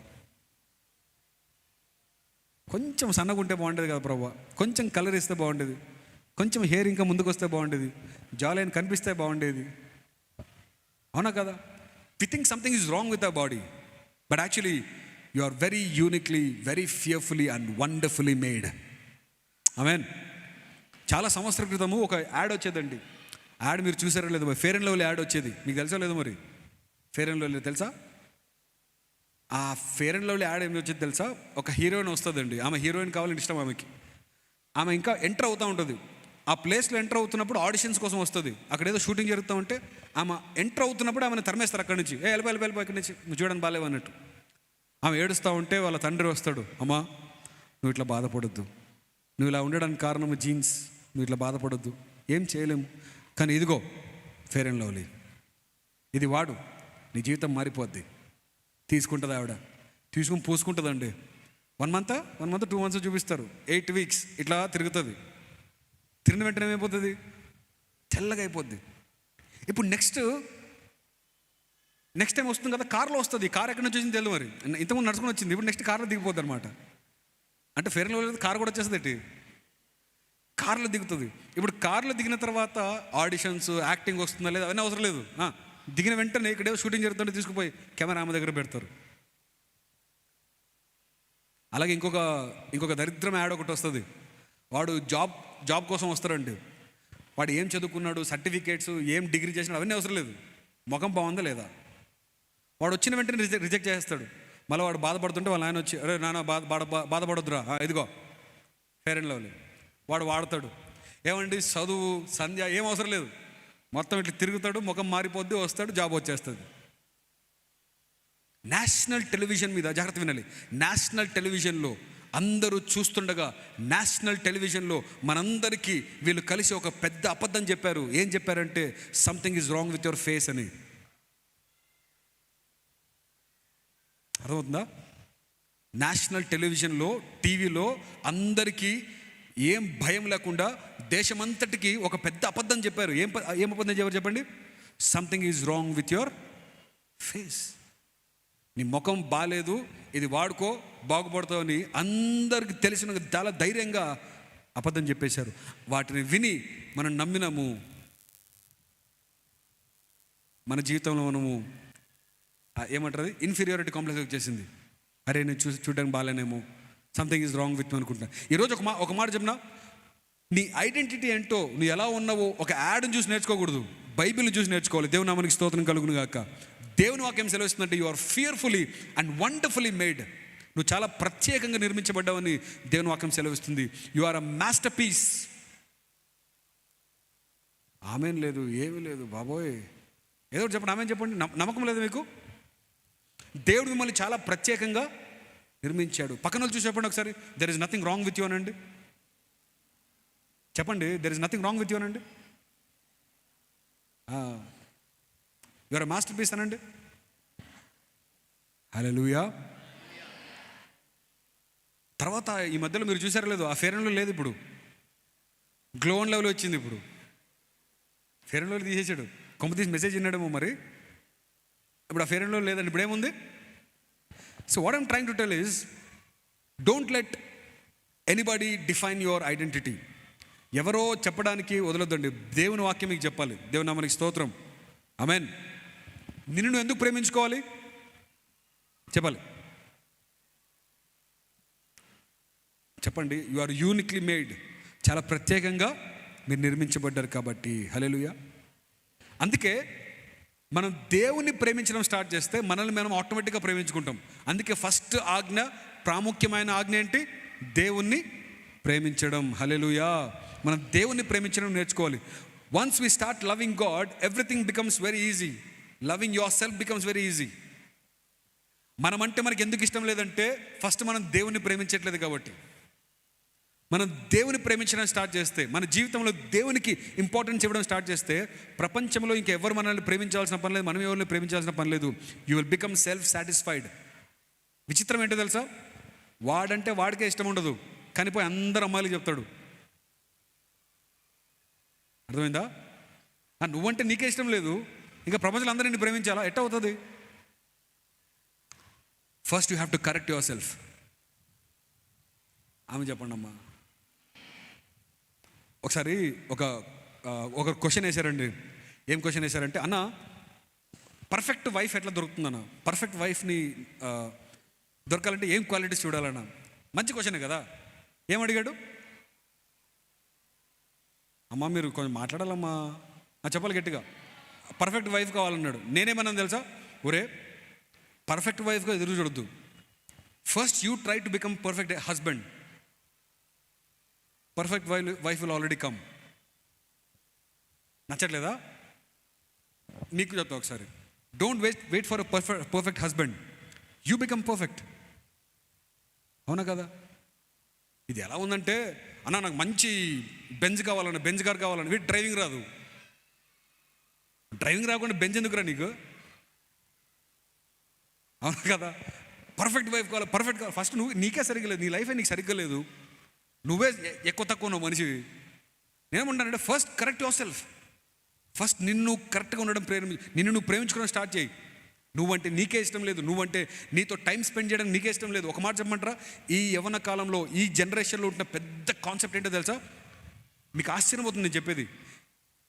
కొంచెం సన్నగా ఉంటే బాగుండేది కదా ప్రభువా, కొంచెం కలర్ ఇస్తే బాగుండేది, కొంచెం హెయిర్ ఇంకా ముందుకు వస్తే బాగుండేది, జాలైన్ కనిపిస్తే బాగుండేది. అవునా కదా? We think something is wrong with our body, but actually you are very uniquely, very fearfully and wonderfully made. Amen. చాలా సంవత్సరాల క్రితము ఒక యాడ్ వచ్చేదండి. యాడ్ మీరు చూసారో లేదు? ఫెయిర్ అండ్ లవ్లీ యాడ్ వచ్చేది. మీకు తెలుసా లేదు? మరి ఫెయిర్ అండ్ లవ్లీ తెలుసా? ఆ ఫెయిర్ అండ్ లవ్లీ యాడ్ ఏమి వచ్చేది తెలుసా? ఒక హీరోయిన్ వస్తుందండి. ఆమె హీరోయిన్ కావాలని ఇష్టం ఆమెకి. ఆమె ఇంకా ఎంటర్ అవుతూ ఉంటుంది. ఆ ప్లేస్లో ఎంటర్ అవుతున్నప్పుడు ఆడిషన్స్ కోసం వస్తుంది. అక్కడ ఏదో షూటింగ్ జరుగుతూ ఉంటే ఆమె ఎంటర్ అవుతున్నప్పుడు ఆమెను తరిమేస్తారు అక్కడి నుంచి. వెళ్ళిపో ఇక్కడి నుంచి, నువ్వు చూడడానికి బాగాలేవు అన్నట్టు. ఆమె ఏడుస్తూ ఉంటే వాళ్ళ తండ్రి వస్తాడు. అమ్మా, నువ్వు ఇట్లా బాధపడొద్దు, నువ్వు ఇలా ఉండడానికి కారణం జీన్స్, నువ్వు ఇట్లా బాధపడొద్దు, ఏం చేయలేము, కానీ ఇదిగో ఫెయిర్ అండ్ లవ్లీ, ఇది వాడు, నీ జీవితం మారిపోద్ది. తీసుకుంటుంది ఆవిడ, తీసుకుని పూసుకుంటుందండి. 1 month 2 months చూపిస్తారు. 8 weeks ఇట్లా తిరుగుతుంది. తిరిగిన వెంటనే ఏమైపోతుంది? తెల్లగా అయిపోద్ది. ఇప్పుడు నెక్స్ట్ టైం వస్తుంది కదా, కార్లో వస్తుంది. కార్ ఎక్కడి నుంచి వచ్చింది తెలియదు. మరి ఇంతకుముందు నడుచుకుని వచ్చింది, ఇప్పుడు నెక్స్ట్ కార్లో దిగిపోద్ది అనమాట. అంటే ఫెయిర్ అండ్ లవ్లీ కార్ కూడా వచ్చేస్తుంది ఏంటి? కార్లో దిగుతుంది. ఇప్పుడు కార్లో దిగిన తర్వాత ఆడిషన్స్, యాక్టింగ్ వస్తుందా లేదా అవన్నీ అవసరం లేదు. దిగిన వెంటనే ఇక్కడే షూటింగ్ జరుగుతుంటే తీసుకుపోయి కెమెరా ఆమె దగ్గర పెడతారు. అలాగే ఇంకొక దరిద్రం యాడ్ ఒకటి వస్తుంది. వాడు జాబ్ కోసం వస్తారండి. వాడు ఏం చదువుకున్నాడు, సర్టిఫికేట్స్, ఏం డిగ్రీ చేసినాడు అవన్నీ అవసరం లేదు, ముఖం బాగుందా లేదా. వాడు వచ్చిన వెంటనే రిజెక్ట్ చేస్తాడు. మళ్ళీ వాడు బాధపడుతుంటే వాళ్ళ ఆయన వచ్చి, అరే నాన్న బాధపడొద్దురా, ఇదిగో ఫెయిర్ అండ్ లవ్లీ. వాడు వాడతాడు. ఏమండి చదువు సంధ్య ఏం అవసరం లేదు, మొత్తం ఇట్లా తిరుగుతాడు, ముఖం మారిపోద్ది, వస్తాడు, జాబ్ వచ్చేస్తుంది. నేషనల్ టెలివిజన్ మీద జాగ్రత్త వినాలి. నేషనల్ టెలివిజన్లో అందరూ చూస్తుండగా, నేషనల్ టెలివిజన్లో మనందరికీ వీళ్ళు కలిసి ఒక పెద్ద అబద్ధం చెప్పారు. ఏం చెప్పారంటే something is wrong with your face అని. అర్థమవుతుందా? నేషనల్ టెలివిజన్లో, టీవీలో అందరికీ ఏం భయం లేకుండా దేశమంతటికి ఒక పెద్ద అబద్ధం చెప్పారు. ఏం అబద్ధం చెప్పారు చెప్పండి? Something is wrong with your face. నీ ముఖం బాగాలేదు, ఇది వాడుకో బాగుపడతావు అని అందరికి తెలిసిన చాలా ధైర్యంగా అబద్ధం చెప్పేశారు. వాటిని విని మనం నమ్మినాము. మన జీవితంలో మనము ఏమంటారు, ఇన్ఫీరియారిటీ కాంప్లెక్స్ వచ్చేసింది. అరే నేను చూడడానికి బాగాలేనేమో, something is wrong with me అనుకుంటున్నా. ఈరోజు ఒక మాట చెప్పినా, నీ ఐడెంటిటీ ఏంటో, నువ్వు ఎలా ఉన్నావో ఒక యాడ్ని చూసి నేర్చుకోకూడదు, బైబిల్ని చూసి నేర్చుకోవాలి. దేవుని నామానికి స్తోత్రం కలుగును గాక. దేవుని వాక్యం సెలవిస్తుందంటే you are fearfully and wonderfully made. నువ్వు చాలా ప్రత్యేకంగా నిర్మించబడ్డావని దేవుని వాక్యం సెలవిస్తుంది. You are a masterpiece. Amen లేదు, ఏమీ లేదు బాబోయ్, ఏదో చెప్పండి, ఆమెన్ చెప్పండి. నమ్మకం లేదు మీకు? దేవుడు మిమ్మల్ని చాలా ప్రత్యేకంగా నిర్మించాడు. పక్కన చూసి చెప్పండి ఒకసారి, there is nothing wrong with you అనండి. చెప్పండి, there is nothing wrong with you అనండి. You are a masterpiece అనండి. హల్లెలూయా. తర్వాత ఈ మధ్యలో మీరు చూసారో లేదు, ఆ ఫెయిర్ అండ్ లవ్లీ లేదు, ఇప్పుడు గ్లో అండ్ లవ్లీ వచ్చింది. ఇప్పుడు ఫెయిర్ అండ్ లవ్లీ తీసేసాడు, కొంప తీసి మెసేజ్ విన్నాడేమో మరి. ఇప్పుడు ఆ ఫెయిర్ అండ్ లవ్లీ లేదండి, ఇప్పుడు ఏముంది? So what I'm trying to tell is, don't let anybody define your identity. ఎవరో చెప్పడానికి వదలొద్దండి, దేవుని వాక్యం మీకు చెప్పాలి. దేవుని నామానికి స్తోత్రం. ఆమేన్. నిన్ను నువ్వు ఎందుకు ప్రేమించుకోవాలి చెప్పాలి. చెప్పండి, యు ఆర్ యూనిక్లీ మేడ్. చాలా ప్రత్యేకంగా మీరు నిర్మించబడ్డారు కాబట్టి. హల్లెలూయా. అందుకే మనం దేవుని ప్రేమించడం స్టార్ట్ చేస్తే మనల్ని మనం ఆటోమేటిక్గా ప్రేమించుకుంటాం. అందుకే ఫస్ట్ ఆజ్ఞ, ప్రాముఖ్యమైన ఆజ్ఞ ఏంటి? దేవుణ్ణి ప్రేమించడం. హల్లెలూయా. మనం దేవుణ్ణి ప్రేమించడం నేర్చుకోవాలి. Once we start loving God, everything becomes very easy. Loving your self becomes very easy. మనమంటే మనకి ఎందుకు ఇష్టం లేదంటే, ఫస్ట్ మనం దేవుణ్ణి ప్రేమించట్లేదు కాబట్టి. మనం దేవుని ప్రేమించడం స్టార్ట్ చేస్తే, మన జీవితంలో దేవునికి ఇంపార్టెన్స్ ఇవ్వడం స్టార్ట్ చేస్తే, ప్రపంచంలో ఇంకెవరు మనల్ని ప్రేమించాల్సిన పని లేదు, మనం ఎవరిని ప్రేమించాల్సిన పని లేదు. You will become self satisfied. విచిత్రం ఏంటో తెలుసా? వాడంటే వాడికే ఇష్టం ఉండదు, కానీ పోయి అందరు అమ్మాయిలు చెప్తాడు. అర్థమైందా? నువ్వంటే నీకే ఇష్టం లేదు, ఇంకా ప్రపంచంలో అందరూ నిన్ను ప్రేమించాలా? ఎట్ట అవుతుంది? First you have to correct your self. ఆమె చెప్పండి అమ్మా. ఒకసారి ఒక క్వశ్చన్ వేశారండి. ఏం క్వశ్చన్ వేశారంటే, అన్న పర్ఫెక్ట్ వైఫ్ ఎట్లా దొరుకుతుందన్న? పర్ఫెక్ట్ వైఫ్ని దొరకాలంటే ఏం క్వాలిటీస్ చూడాలన్నా? మంచి క్వశ్చనే కదా. ఏమడిగాడు? అమ్మా మీరు కొంచెం మాట్లాడాలమ్మా, చెప్పాలి గట్టిగా. పర్ఫెక్ట్ వైఫ్ కావాలన్నాడు. నేనేమన్నాను తెలుసా? ఒరే, పర్ఫెక్ట్ వైఫ్గా ఎదురు చూడొద్దు, first you try to become perfect husband. Perfect wife will already come. నచ్చట్లేదా? మీకు చెప్తా ఒకసారి. Don't wait for a perfect husband, you become perfect. అవునా కదా? ఇది ఎలా ఉందంటే, అన్న నాకు మంచి బెంజ్ కావాలన్నా, బెంజ్ కార్ కావాలన్నా, వీటి డ్రైవింగ్ రాదు. డ్రైవింగ్ రాకుండా బెంజ్ ఎందుకురా నీకు? అవునా కదా? పర్ఫెక్ట్ వైఫ్ కావాలి, పర్ఫెక్ట్ కావాలి. ఫస్ట్ నీకే సరిగ్గా లేదు, నీ లైఫే నీకు సరిగ్గా లేదు, నువ్వే ఎక్కువ తక్కువ ఉన్నావు మనిషివి. నేనేమంటానంటే, first correct your self. First నిన్ను కరెక్ట్గా ఉండడం నిన్ను నువ్వు ప్రేమించుకోవడం స్టార్ట్ చేయి. నువ్వంటే నీకే ఇష్టం లేదు, నువ్వంటే నీతో టైం స్పెండ్ చేయడం నీకే ఇష్టం లేదు. ఒక మాట చెప్పమంటారా? ఈ యవ్వన కాలంలో, ఈ జనరేషన్లో ఉంటున్న పెద్ద కాన్సెప్ట్ ఏంటో తెలుసా? మీకు ఆశ్చర్యం అవుతుంది నేను చెప్పేది.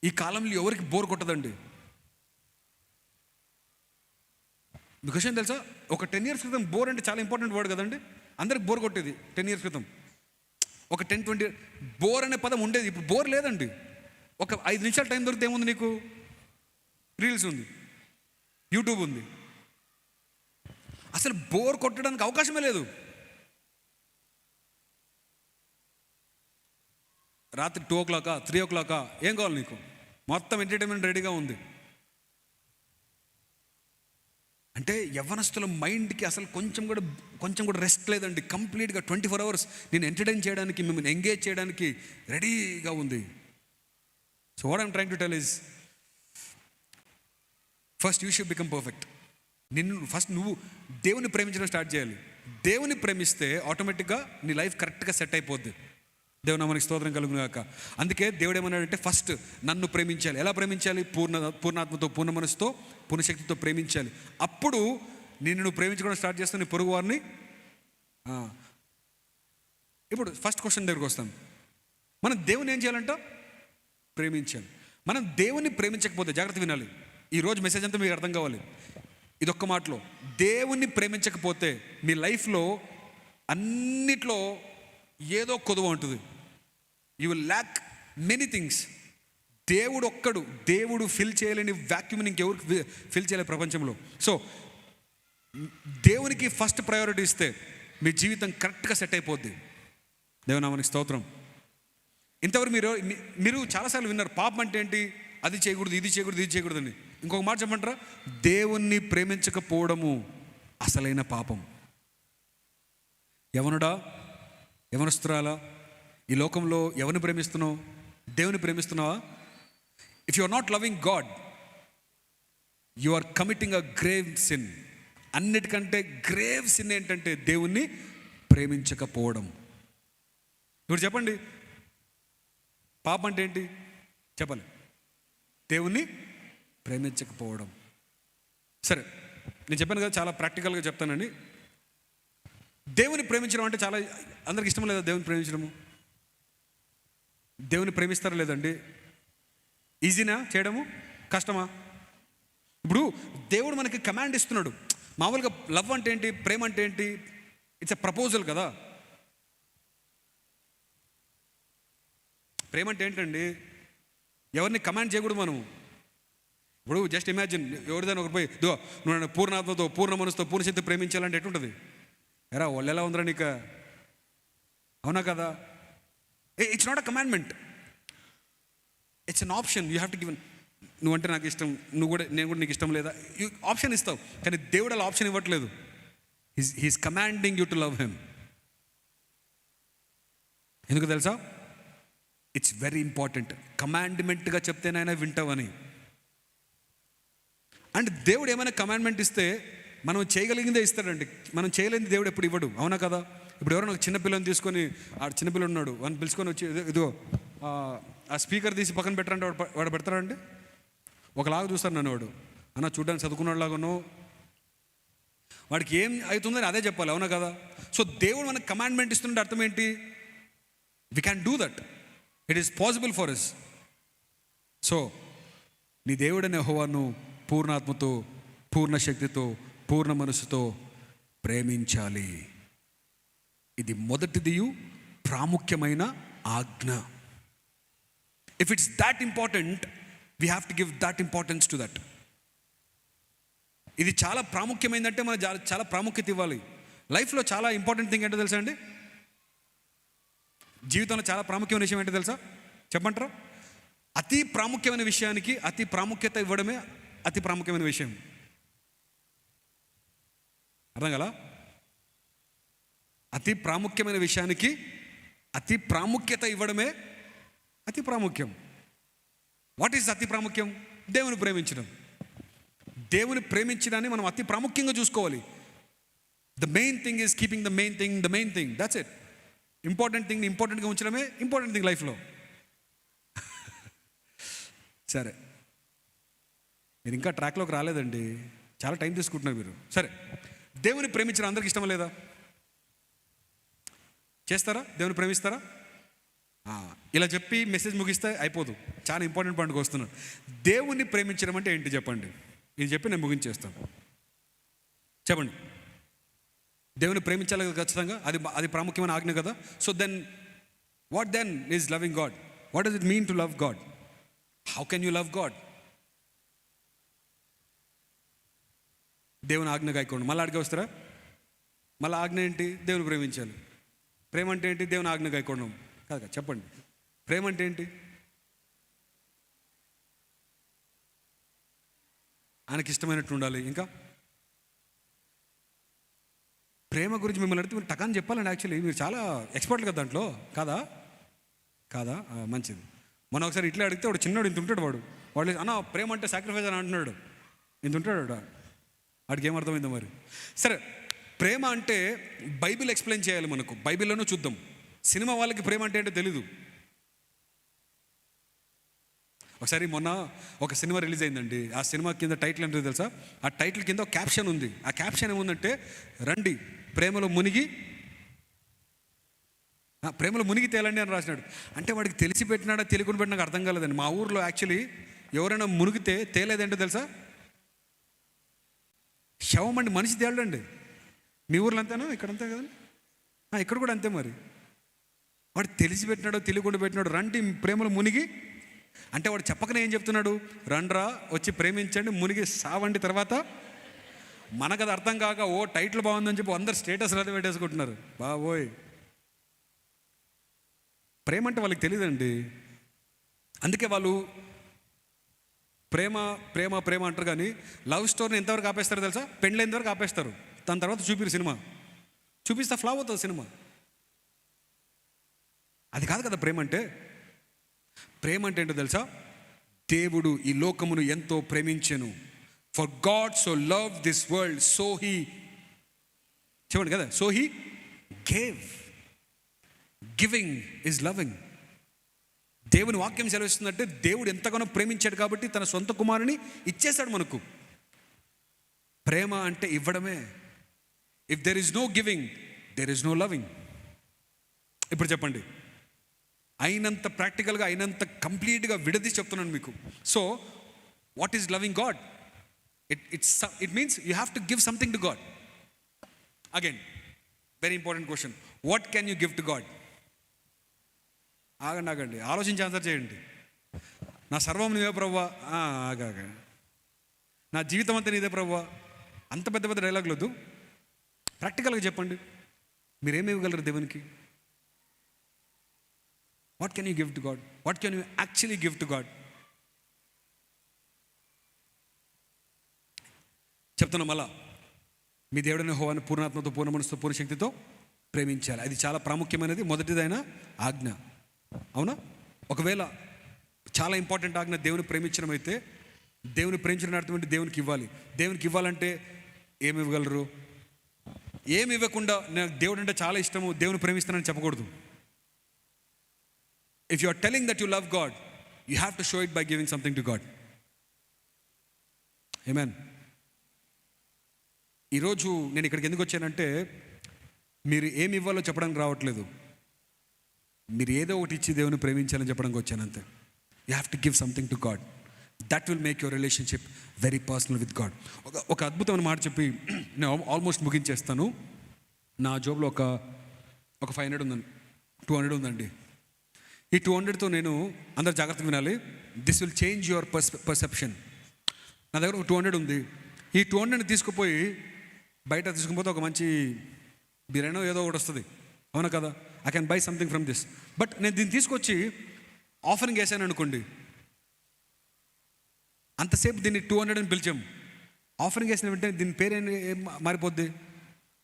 ఈ కాలంలో ఎవరికి బోర్ కొట్టదండి. మీకు విషయం తెలుసా, ఒక 10 years క్రితం బోర్ అంటే చాలా ఇంపార్టెంట్ వర్డ్ కదండి. అందరికి బోర్ కొట్టేది 10 years క్రితం. ఒక 10-20 బోర్ అనే పదం ఉండేది. ఇప్పుడు బోర్ లేదండి. ఒక 5 నిమిషాల టైం దొరికితే ఏముంది నీకు? రీల్స్ ఉంది, యూట్యూబ్ ఉంది. అసలు బోర్ కొట్టడానికి అవకాశమే లేదు. రాత్రి 2 o'clock 3 o'clock ఏం కావాలి నీకు? మొత్తం ఎంటర్టైన్మెంట్ రెడీగా ఉంది. అంటే యవ్వనస్తుల మైండ్కి అసలు కొంచెం కూడా రెస్ట్ లేదండి. కంప్లీట్గా 24 hours నేను ఎంటర్టైన్ చేయడానికి, మిమ్మల్ని ఎంగేజ్ చేయడానికి రెడీగా ఉంది. So what I'm trying to tell is, first you should become perfect. నువ్వు దేవుని ప్రేమించడం స్టార్ట్ చేయాలి. దేవుని ప్రేమిస్తే ఆటోమేటిక్గా నీ లైఫ్ కరెక్ట్గా సెట్ అయిపోద్ది. దేవుని నామానికి స్తోత్రం కలుగును గాక. అందుకే దేవుడు ఏమన్నాడంటే, ఫస్ట్ నన్ను ప్రేమించాలి. ఎలా ప్రేమించాలి? పూర్ణాత్మతో, పూర్ణ మనసుతో, పూర్ణశక్తితో ప్రేమించాలి. అప్పుడు నువ్వు ప్రేమించుకోవడం స్టార్ట్ చేస్తావు, నీ పొరుగు వారిని. ఇప్పుడు ఫస్ట్ క్వశ్చన్ దగ్గరికి వస్తాం. మనం దేవుని ఏం చేయాలంట? ప్రేమించాలి. మనం దేవుని ప్రేమించకపోతే, జాగ్రత్త వినాలి, ఈరోజు మెసేజ్ అంతా మీకు అర్థం కావాలి. ఇదొక్క మాటలో, దేవుణ్ణి ప్రేమించకపోతే మీ లైఫ్లో అన్నిట్లో ఏదో కొదువ ఉంటుంది. You will lakh many things. దేవుడు ఫిల్ చేయలేని వ్యాక్యూమ్ని ఇంకెవరు ఫిల్ చేయలేదు ప్రపంచంలో. సో దేవునికి ఫస్ట్ ప్రయారిటీ ఇస్తే మీ జీవితం కరెక్ట్గా సెట్ అయిపోద్ది. దేవునామానికి స్తోత్రం. ఇంతవరకు మీరు చాలాసార్లు విన్నారు, పాపం అంటే ఏంటి? అది చేయకూడదు, ఇది చేయకూడదు, ఇది చేయకూడదు అని. ఇంకొక మాట చెప్పమంటారా? దేవుణ్ణి ప్రేమించకపోవడము అసలైన పాపం. యవనుడా, యవనస్తురాలా, ఈ లోకంలో ఎవరిని ప్రేమిస్తున్నావు? దేవుని ప్రేమిస్తున్నావా? If you are not loving God, you are committing a grave sin. అన్నిటికంటే గ్రేవ్ సిన్ ఏంటంటే దేవుణ్ణి ప్రేమించకపోవడం. ఇప్పుడు చెప్పండి, పాపం అంటే ఏంటి చెప్పాలి? దేవుణ్ణి ప్రేమించకపోవడం. సరే, నేను చెప్పాను కదా, చాలా ప్రాక్టికల్గా చెప్తానండి. దేవుని ప్రేమించడం అంటే చాలా అందరికి ఇష్టం లేదా? దేవుని ప్రేమించడము. దేవుని ప్రేమిస్తారా లేదండి? ఈజీనా చేయడము? కష్టమా? ఇప్పుడు దేవుడు మనకి కమాండ్ ఇస్తున్నాడు. మామూలుగా లవ్ అంటే ఏంటి? ప్రేమ అంటే ఏంటి? ఇట్స్ ఎ ప్రపోజల్ కదా. ప్రేమ అంటే ఏంటండి? ఎవరిని కమాండ్ చేయకూడదు మనము. ఇప్పుడు జస్ట్ ఇమాజిన్, ఎవరిదైనా ఒకరిపై నువ్వు నన్ను పూర్ణాత్మతో, పూర్ణ మనసుతో, పూర్ణశక్తి ప్రేమించాలంటే ఎట్టుంటుంది? ఎరా వాళ్ళు ఎలా ఉందరా నీకు? అవునా కదా? It's not a commandment, it's an option. You have to given. నువ్వంటే నాకు ఇష్టం, నేను కూడా నీకు ఇష్టం లేదా? ఆప్షన్ ఇస్తావు, కానీ దేవుడు అలా ఆప్షన్ ఇవ్వట్లేదు. He's commanding you to love him. ఎందుకు తెలుసా? It's very important. కమాండ్మెంట్గా చెప్తేనైనా వింటావని. అండ్ దేవుడు ఏమైనా కమాండ్మెంట్ ఇస్తే మనం చేయగలిగిందే ఇస్తాడండి. మనం చేయలేని దేవుడు ఎప్పుడు ఇవ్వడు. అవునా కదా? ఇప్పుడు ఎవరైనా ఒక చిన్నపిల్లని తీసుకొని, ఆ చిన్నపిల్ల ఉన్నాడు, వాడిని పిలుచుకొని వచ్చి ఇదిగో ఆ స్పీకర్ తీసి పక్కన పెట్టరంటే వాడు పెడతాడండి? ఒకలాగా చూస్తాడు నన్ను. వాడు అన్న చూడడానికి చదువుకున్నలాగానో, వాడికి ఏం అవుతుందని అదే చెప్పాలి. అవునా కదా? సో దేవుడు మనకు కమాండ్మెంట్ ఇస్తుంటే అర్థం ఏంటి? We can do that. It is possible for us. So నీ దేవుడనే యెహోవాను పూర్ణాత్మతో, పూర్ణ శక్తితో, పూర్ణ మనసుతో ప్రేమించాలి. ఇది మొదటిదియు ప్రాముఖ్యమైన ఆజ్ఞ. If it's that important, we have to give that importance to that. ఇది చాలా ప్రాముఖ్యమైందంటే మనం చాలా ప్రాముఖ్యత ఇవ్వాలి. లైఫ్లో చాలా ఇంపార్టెంట్ థింగ్ ఏంటో తెలుసా అండి? జీవితంలో చాలా ప్రాముఖ్యమైన విషయం ఏంటో తెలుసా? చెప్పంటారా? అతి ప్రాముఖ్యమైన విషయానికి అతి ప్రాముఖ్యత ఇవ్వడమే అతి ప్రాముఖ్యమైన విషయం. అర్థం కదా? అతి ప్రాముఖ్యమైన విషయానికి అతి ప్రాముఖ్యత ఇవ్వడమే అతి ప్రాముఖ్యం. వాట్ ఈస్ అతి ప్రాముఖ్యం? దేవుని ప్రేమించడం. దేవుని ప్రేమించడాన్ని మనం అతి ప్రాముఖ్యంగా చూసుకోవాలి. The main thing is keeping the main thing. That's it. Important థింగ్ని ఇంపార్టెంట్గా ఉంచడమే ఇంపార్టెంట్ థింగ్ లైఫ్లో. సరే, మీరు ఇంకా ట్రాక్లోకి రాలేదండి, చాలా టైం తీసుకుంటున్నారు మీరు. సరే, దేవుని ప్రేమించడం అందరికి ఇష్టం లేదా? చేస్తారా? దేవుని ప్రేమిస్తారా? ఇలా చెప్పి మెసేజ్ ముగిస్తే అయిపోదు. చాలా ఇంపార్టెంట్ పాయింట్కి వస్తున్నాను. దేవుని ప్రేమించడం అంటే ఏంటి చెప్పండి? ఇది చెప్పి నేను ముగించేస్తాను. చెప్పండి. దేవుని ప్రేమించాలి కదా ఖచ్చితంగా, అది ప్రాముఖ్యమైన ఆజ్ఞ కదా. So then what then is loving God? What does it mean to love God? How can you love God? దేవుని ఆజ్ఞ గాయకోండి. మళ్ళీ అడిగి వస్తారా? మళ్ళీ ఆజ్ఞ ఏంటి? దేవుని ప్రేమించాలి. ప్రేమ అంటే ఏంటి? దేవుని ఆజ్ఞ గాయకోవడం కాదు. చెప్పండి, ప్రేమ అంటే ఏంటి? ఆయనకి ఇష్టమైనట్టు ఉండాలి. ఇంకా ప్రేమ గురించి మిమ్మల్ని అడిగితే మీరు టకాన్ని చెప్పాలండి. యాక్చువల్లీ మీరు చాలా ఎక్స్పర్ట్లు కదా దాంట్లో, కాదా? కాదా? మంచిది. మనం ఒకసారి ఇట్లా అడిగితే వాడు చిన్నవాడు ఇంత ఉంటాడు, వాడు అన్న ప్రేమ అంటే సాక్రిఫైస్ అని అంటున్నాడు, ఇంత ఉంటాడు. వాడికి ఏమర్థమైందో మరి. సరే, ప్రేమ అంటే బైబిల్ ఎక్స్ప్లెయిన్ చేయాలి మనకు. బైబిల్లోనూ చూద్దాం. సినిమా వాళ్ళకి ప్రేమ అంటే ఏంటో తెలీదు. ఒకసారి మొన్న ఒక సినిమా రిలీజ్ అయిందండి. ఆ సినిమా కింద టైటిల్ ఏంటో తెలుసా? ఆ టైటిల్ కింద ఒక క్యాప్షన్ ఉంది. ఆ క్యాప్షన్ ఏముందంటే, రండి ప్రేమలో మునిగి తేలండి అని రాసినాడు. అంటే వాడికి తెలిసి పెట్టినాడా తెలియకుండా పెట్టినా నాకు అర్థం కాలేదండి. మా ఊర్లో యాక్చువల్లీ ఎవరైనా మునిగితే తేలేదంటే తెలుసా? శవం అండి, మనిషి తేలడండి. మీ ఊర్లో అంతేనా? ఇక్కడ అంతే కదండి. ఇక్కడ కూడా అంతే. మరి వాడు తెలిసి పెట్టినాడో తెలియకుండా పెట్టినాడు, రండి ప్రేమలో మునిగి. అంటే వాడు చెప్పకనే ఏం చెప్తున్నాడు? రండ్రా వచ్చి ప్రేమించండి, మునిగి సావండి. తర్వాత మనకు అది అర్థం కాక ఓ టైటిల్ బాగుందని చెప్పి అందరు స్టేటస్ అది పెట్టేసుకుంటున్నారు. బాబోయ్, ప్రేమ అంటే వాళ్ళకి తెలియదండి. అందుకే వాళ్ళు ప్రేమ ప్రేమ ప్రేమ అంటారు, కానీ లవ్ స్టోరీని ఎంతవరకు ఆపేస్తారో తెలుసా? పెళ్ళైన వరకు ఆపేస్తారు. దాని తర్వాత సినిమా చూపిస్తా ఫ్లాప్ అవుతుంది సినిమా. అది కాదు కదా ప్రేమ అంటే. ప్రేమ అంటే ఏంటో తెలుసా? దేవుడు ఈ లోకమును ఎంతో ప్రేమించెను. For God so love this world so he, చెప్పండి కదా, so he gave. Giving is loving. దేవుని వాక్యం సెలవిస్తుందంటే దేవుడు ఎంతగానో ప్రేమించాడు కాబట్టి తన సొంత కుమారుని ఇచ్చేశాడు మనకు. ప్రేమ అంటే ఇవ్వడమే. If there is no giving, there is no loving. ఇప్పుడు చెప్పండి, అయినంత ప్రాక్టికల్గా, అయినంత కంప్లీట్గా విడదీసి చెప్తున్నాను మీకు. So what is loving God? It means you have to give something to God. Again very important question, what can you give to God? ఆగండి, ఆలోచించి ఆన్సర్ చేయండి. నా సర్వం నీదే ప్రభువా. నా జీవితం అంతా నీదే ప్రభువా. అంత పెద్ద పెద్ద డైలాగులు వద్దు, ప్రాక్టికల్గా చెప్పండి. మీరేమి ఇవ్వగలరు దేవునికి? What can you give to God? What can you actually give to God? చెప్తున్నా మళ్ళా, మీ దేవుడైన యెహోవాను పూర్ణాత్మతో, పూర్ణ మనసుతో, పూర్ణ శక్తితో ప్రేమించాలి. అది చాలా ప్రాముఖ్యమైనది, మొదటిదైన ఆజ్ఞ. అవునా? ఒకవేళ చాలా ఇంపార్టెంట్ ఆజ్ఞ దేవుని ప్రేమించడం అయితే, దేవుని ప్రేమించడం అర్థం ఏంటి? దేవునికి ఇవ్వాలి. దేవునికి ఇవ్వాలంటే ఏమి ఇవ్వగలరు? ఏమి ఇవ్వకుండా నాకు దేవుడు అంటే చాలా ఇష్టము, దేవుని ప్రేమిస్తానని చెప్పకూడదు. If you are telling that you love God, you have to show it by giving something to God. ఆమేన్. ఈరోజు నేను ఇక్కడికి ఎందుకు వచ్చానంటే, మీరు ఏమి ఇవ్వాలో చెప్పడానికి రావట్లేదు, మీరు ఏదో ఒకటి ఇచ్చి దేవుని ప్రేమించాలని చెప్పడానికి వచ్చాను అంతే. You have to give something to God. That will make your relationship very personal with God. ఒక అద్భుతమైన మాట చెప్పి నేను ఆల్మోస్ట్ ముగించేస్తాను. నా జోబులో ఒక 500 ఉందండి, 200 ఉందండి. ఈ 200తో నేను, అందరు జాగ్రత్తగా వినాలి, this will change your perception. నా దగ్గర ఒక 200 ఉంది. ఈ 200ని తీసుకుపోయి బయట తీసుకుపోతే ఒక మంచి బిర్యానో ఏదో ఒకటి వస్తుంది, అవునా కదా? I can buy something from this. But నేను దీన్ని తీసుకొచ్చి ఆఫరింగ్ వేసాను అనుకోండి, అంతసేపు దీన్ని 200 అని పిలిచాం. ఆఫరింగ్ వేసిన వెంటనే దీని పేరు ఏం మారిపోద్ది?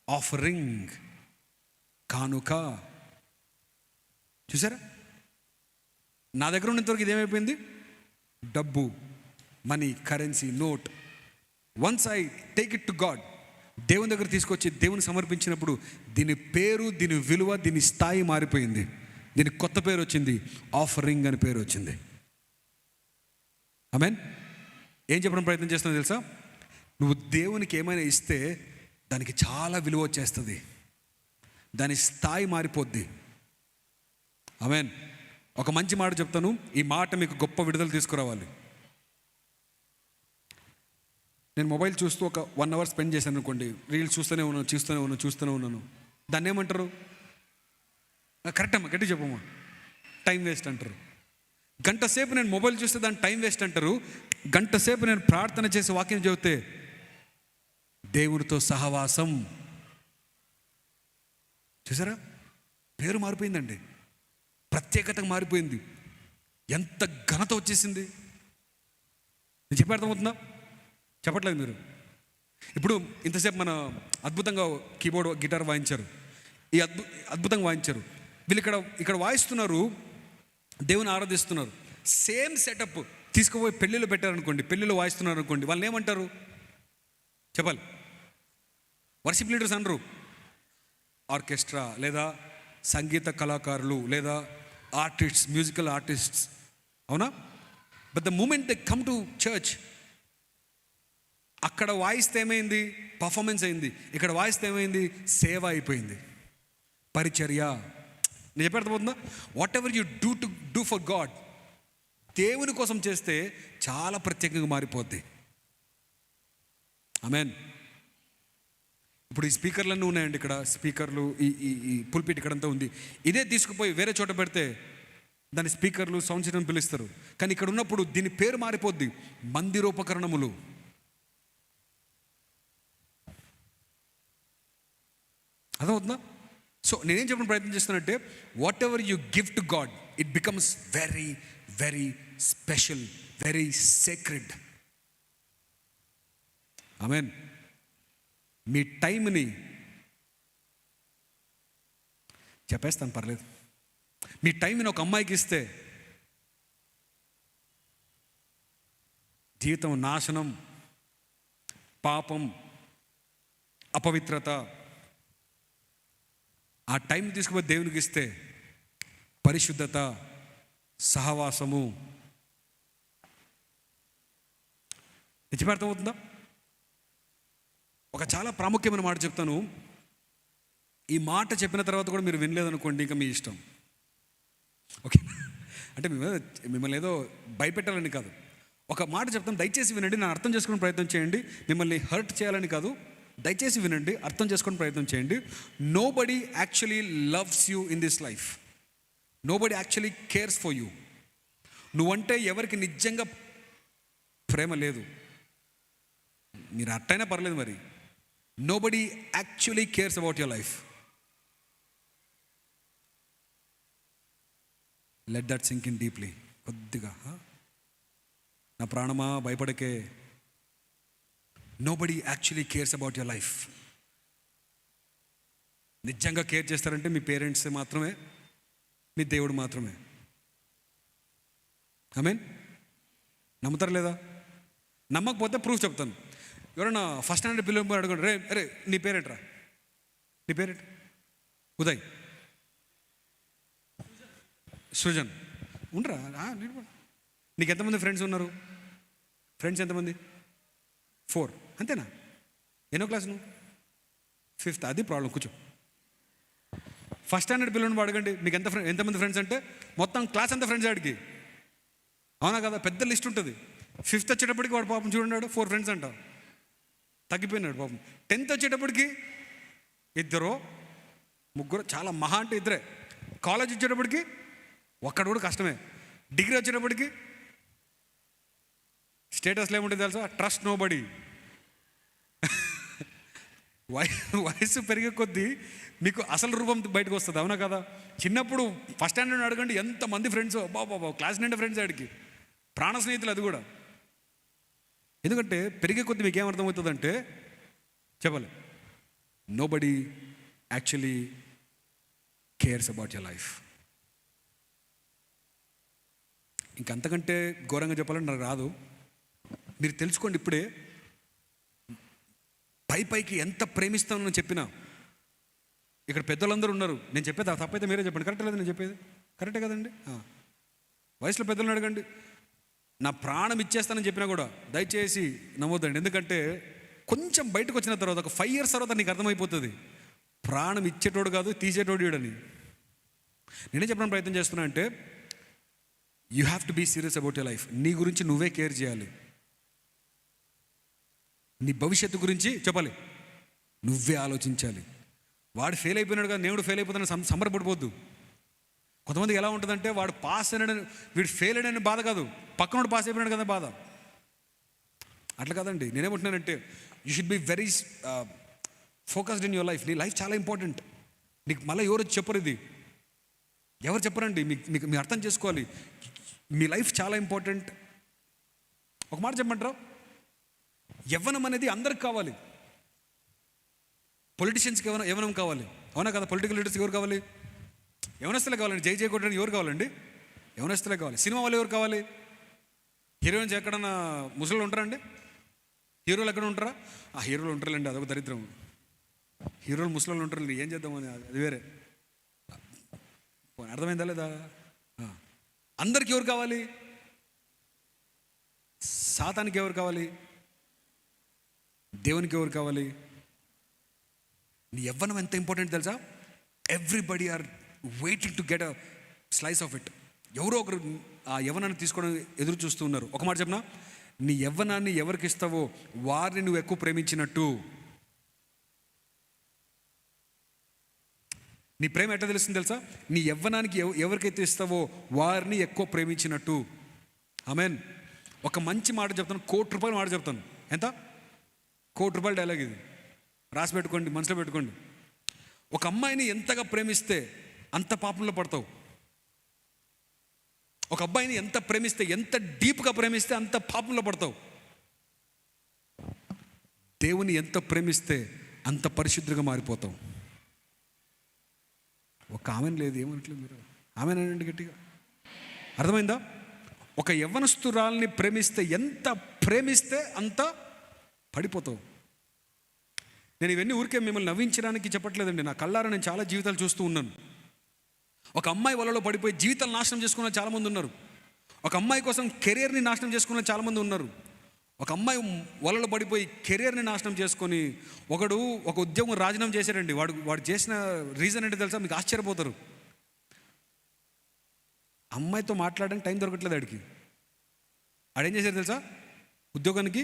ఆఫరింగ్, కానుక. చూసారా? నా దగ్గర ఉన్నంతవరకు ఇదేమైపోయింది? డబ్బు, money, currency, note. Once I take it to God, దేవుని దగ్గర తీసుకొచ్చి దేవుని సమర్పించినప్పుడు దీని పేరు, దీని విలువ, దీని స్థాయి మారిపోయింది. దీనికి కొత్త పేరు వచ్చింది, ఆఫరింగ్ అని పేరు వచ్చింది. ఆమేన్. ఏం చెప్పడం ప్రయత్నం చేస్తున్నా తెలుసా? నువ్వు దేవునికి ఏమైనా ఇస్తే దానికి చాలా విలువ వచ్చేస్తుంది, దాని స్థాయి మారిపోద్ది. ఆమేన్. ఒక మంచి మాట చెప్తాను, ఈ మాట మీకు గొప్ప విడుదల తీసుకురావాలి. నేను మొబైల్ చూస్తూ ఒక 1 అవర్ స్పెండ్ చేశాను అనుకోండి, రీల్స్ చూస్తూనే ఉన్నాను, దాన్ని ఏమంటారు? కరెక్ట్ అమ్మా, గట్టి చెప్పమ్మా, టైం వేస్ట్ అంటారు. గంట సేపు నేను మొబైల్ చూస్తే దాన్ని టైం వేస్ట్ అంటారు. గంట సేపు నేను ప్రార్థన చేసి వాక్యం చెబితే దేవునితో సహవాసం. చూసారా, పేరు మారిపోయిందండి, ప్రత్యేకత మారిపోయింది, ఎంత ఘనత వచ్చేసింది. నేను చెప్పే అర్థమవుతుందా? చెప్పట్లేదు మీరు? ఇప్పుడు ఇంతసేపు మన అద్భుతంగా కీబోర్డ్ గిటార్ వాయించారు, ఈ అద్భుతంగా వాయించారు. వీళ్ళు ఇక్కడ వాయిస్తున్నారు, దేవుని ఆరాధిస్తున్నారు. సేమ్ సెటప్ తీసుకుపోయి పెళ్ళిలో పెట్టారనుకోండి, పెళ్ళిలో వాయిస్తున్నారు అనుకోండి, వాళ్ళని ఏమంటారు చెప్పాలి? వర్షిప్ లీడర్స్ అనరు, ఆర్కెస్ట్రా లేదా సంగీత కళాకారులు లేదా ఆర్టిస్ట్స్, మ్యూజికల్ ఆర్టిస్ట్స్, అవునా? But the moment they come to church, అక్కడ వాయిస్తే ఏమైంది? పర్ఫార్మెన్స్ అయింది. ఇక్కడ వాయిస్తే ఏమైంది? సేవ అయిపోయింది, పరిచర్య. నేను చెప్పి అర్థమవుతుందా? What ever you do for God, దేవుని కోసం చేస్తే చాలా ప్రత్యేకంగా మారిపోద్ది. ఆమేన్. ఇప్పుడు ఈ స్పీకర్లన్నీ ఉన్నాయండి, ఇక్కడ స్పీకర్లు, ఈ పుల్పిట్ ఇక్కడంతా ఉంది. ఇదే తీసుకుపోయి వేరే చోట పెడితే దాని స్పీకర్లు, సౌండ్ సిస్టమ్ పిలుస్తారు. కానీ ఇక్కడ ఉన్నప్పుడు దీని పేరు మారిపోద్ది, మందిరోపకరణములు. అర్థమవుతుందా? సో నేనేం చెప్పడం ప్రయత్నం చేస్తానంటే, whatever you give to God, it becomes very very special, very sacred. ఆమేన్. మీ టైంని చెప్పేస్తాను, పర్లేదు. మీ టైంని ఒక అమ్మాయికి ఇస్తే జీవితం నాశనం, పాపం, అపవిత్రత. ఆ టైం తీసుకుపోయి దేవునికి ఇస్తే పరిశుద్ధత, సహవాసము. నిజమే అర్థమవుతుందా? ఒక చాలా ప్రాముఖ్యమైన మాట చెప్తాను. ఈ మాట చెప్పిన తర్వాత కూడా మీరు వినలేదనుకోండి, ఇంకా మీ ఇష్టం. ఓకే, అంటే మిమ్మల్ని ఏదో భయపెట్టాలని కాదు, ఒక మాట చెప్తాను, దయచేసి వినండి, నా అర్థం చేసుకునే ప్రయత్నం చేయండి. మిమ్మల్ని హర్ట్ చేయాలని కాదు, దయచేసి వినండి, అర్థం చేసుకునే ప్రయత్నం చేయండి. Nobody actually loves you in this life. Nobody actually cares for you. నువ్వంటే ఎవరికి నిజంగా ప్రేమ లేదు, మీరు అట్టయినా పర్లేదు మరి. Nobody actually cares about your life. Let that sink in deeply. కొద్దిగా, నా ప్రాణమా భయపడకే. Nobody actually cares about your life. నిజంగా కేర్ చేస్తారంటే మీ పేరెంట్స్ మాత్రమే, మీ దేవుడు మాత్రమే. ఆమేన్. నమ్ముతారు లేదా? నమ్మకపోతే ప్రూఫ్ చెప్తాను. ఎవరైనా ఫస్ట్ స్టాండర్డ్ పిల్లలు అడగండి, రే నీ పేరేంట్రా? నీ పేరేంటి? ఉదయ్, సృజన్, ఉండరా? నీకు ఎంతమంది ఫ్రెండ్స్ ఉన్నారు? ఫ్రెండ్స్ ఎంతమంది? 4, అంతేనా? ఎన్నో క్లాస్ నువ్వు? 5th. అది ప్రాబ్లం. కూర్చో. ఫస్ట్ స్టాండర్డ్ పిల్లలను అడగండి, మీకు ఎంతమంది ఫ్రెండ్స్ అంటే మొత్తం క్లాస్ ఎంత ఫ్రెండ్స్ ఆడికి, అవునా కదా? పెద్ద లిస్ట్ ఉంటుంది. 5th వచ్చేటప్పటికి వాడు పాపం చూడండి 4 ఫ్రెండ్స్ అంట, తగ్గిపోయినాడు పాపం. 10th వచ్చేటప్పటికి 2, 3, చాలా మహా అంటే 2. కాలేజ్ వచ్చేటప్పటికి ఒక్కడు కూడా కష్టమే. డిగ్రీ వచ్చేటప్పటికి స్టేటస్లో ఏముంటుంది తెలుసా? Trust nobody. వయసు పెరిగే కొద్దీ మీకు అసలు రూపం బయటకు వస్తుంది, అవునా కదా? చిన్నప్పుడు ఫస్ట్ స్టాండర్డ్ అడగండి, ఎంతమంది ఫ్రెండ్స్, బాబా క్లాస్ నిండా ఫ్రెండ్స్ ఆడికి, ప్రాణ స్నేహితులు. అది కూడా ఎందుకంటే పెరిగే కొద్దీ మీకు ఏమర్థమవుతుందంటే, చెప్పాలి, nobody actually cares about your life. ఇంకంతకంటే ఘోరంగా చెప్పాలంటే నాకు రాదు. మీరు తెలుసుకోండి ఇప్పుడే. పైకి ఎంత ప్రేమిస్తానని చెప్పినా, ఇక్కడ పెద్దలందరూ ఉన్నారు, నేను చెప్పేది తప్పైతే మీరే చెప్పండి. కరెక్ట్ లేదు నేను చెప్పేది? కరెక్టే కదండి? వయసులో పెద్దలను అడగండి, నా ప్రాణం ఇచ్చేస్తానని చెప్పినా కూడా దయచేసి నమ్మొద్దండి. ఎందుకంటే కొంచెం బయటకు వచ్చిన తర్వాత, ఒక 5 years తర్వాత నీకు అర్థమైపోతుంది, ప్రాణం ఇచ్చేటోడు కాదు తీసేటోడు వీడని. నేనే చెప్పడానికి ప్రయత్నం చేస్తున్నా అంటే, you have to be serious about your life. నీ గురించి నువ్వే కేర్ చేయాలి. నీ భవిష్యత్తు గురించి చెప్పాలి, నువ్వే ఆలోచించాలి. వాడు ఫెయిల్ అయిపోయినాడు కదా, నేను ఫెయిల్ అయిపోతాను సంబరపడిపోద్దు. కొంతమందికి ఎలా ఉంటుందంటే వాడు పాస్ అయినాడని, వీడు ఫెయిల్ అయిన బాధ కాదు, పక్కనోడు పాస్ అయిపోయినాడు కదా బాధ. అట్లా కాదండి. నేనేమంటున్నానంటే you should be very focused in your life. నీ లైఫ్ చాలా ఇంపార్టెంట్. నీకు మళ్ళీ ఎవరు చెప్పరు, ఇది ఎవరు చెప్పరండి. మీకు మీరు అర్థం చేసుకోవాలి, మీ లైఫ్ చాలా ఇంపార్టెంట్. ఒక మాట చెప్పమంటారా, యవ్వనం అనేది అందరికి కావాలి. పొలిటీషియన్స్కి యవ్వనం కావాలి, అవునా కదా? పొలిటికల్ లీడర్స్కి ఎవరు కావాలి? యవనస్తులే కావాలండి. జై జై కొట్టడానికి ఎవరు కావాలండి? యవనస్తులే కావాలి. సినిమా వాళ్ళు ఎవరు కావాలి? హీరోయిన్స్ ఎక్కడన్నా ముసలు ఉంటారండి? హీరోలు ఎక్కడ ఉంటారా? ఆ హీరోలు ఉంటారులేండి, అదొక దరిద్రం. హీరోలు ముసలు ఉంటారండి, ఏం చేద్దామని, అది వేరే. అర్థమైందా లేదా? అందరికి ఎవరు కావాలి? సాతానికి ఎవరు కావాలి? దేవునికి ఎవరు కావాలి? నీ యవ్వనం ఎంత ఇంపార్టెంట్ తెలుసా? Everybody are waiting to get a slice of it. ఎవరో ఒకరు ఆ యవ్వనాన్ని తీసుకోవడం ఎదురు చూస్తూ ఉన్నారు. ఒక మాట చెప్పనా, నీ యవ్వనాన్ని ఎవరికి ఇస్తావో వారిని నువ్వు ఎక్కువ ప్రేమించినట్టు. నీ ప్రేమ ఎట్లా తెలుస్తుంది తెలుసా? నీ యవ్వనానికి ఎవరికైతే ఇస్తావో వారిని ఎక్కువ ప్రేమించినట్టు. ఆమేన్. ఒక మంచి మాట చెప్తాను, ₹1,00,00,000 మాట చెప్తాను. ఎంత? ₹1,00,00,000 డైలాగ్ ఇది, రాసి పెట్టుకోండి, మనసులో పెట్టుకోండి. ఒక అమ్మాయిని ఎంతగా ప్రేమిస్తే అంత పాపంలో పడతావు. ఒక అబ్బాయిని ఎంత ప్రేమిస్తే, ఎంత డీప్గా ప్రేమిస్తే అంత పాపంలో పడతావు. దేవుని ఎంత ప్రేమిస్తే అంత పరిశుద్ధంగా మారిపోతావు. ఒక ఆమెను లేదు, ఏమనట్లేదు మీరు? ఆమెనండి గట్టిగా. అర్థమైందా? ఒక యవ్వనస్తురాల్ని ఎంత ప్రేమిస్తే అంత పడిపోతావు. నేను ఇవన్నీ ఊరికే మిమ్మల్ని నవ్వించడానికి చెప్పట్లేదండి. నా కళ్ళారా నేను చాలా జీవితాలు చూస్తూ ఉన్నాను. ఒక అమ్మాయి వలలో పడిపోయి జీవితాలు నాశనం చేసుకున్న చాలామంది ఉన్నారు. ఒక అమ్మాయి కోసం కెరియర్ని నాశనం చేసుకున్న చాలామంది ఉన్నారు. ఒక అమ్మాయి వలలో పడిపోయి కెరియర్ని నాశనం చేసుకొని ఒక ఉద్యోగం రాజీనామా చేశాడండి. వాడు చేసిన రీజన్ ఏంటో తెలుసా? మీకు ఆశ్చర్యపోతారు. అమ్మాయితో మాట్లాడడానికి టైం దొరకట్లేదు ఆడికి. ఆడేం చేశాడు తెలుసా? ఉద్యోగానికి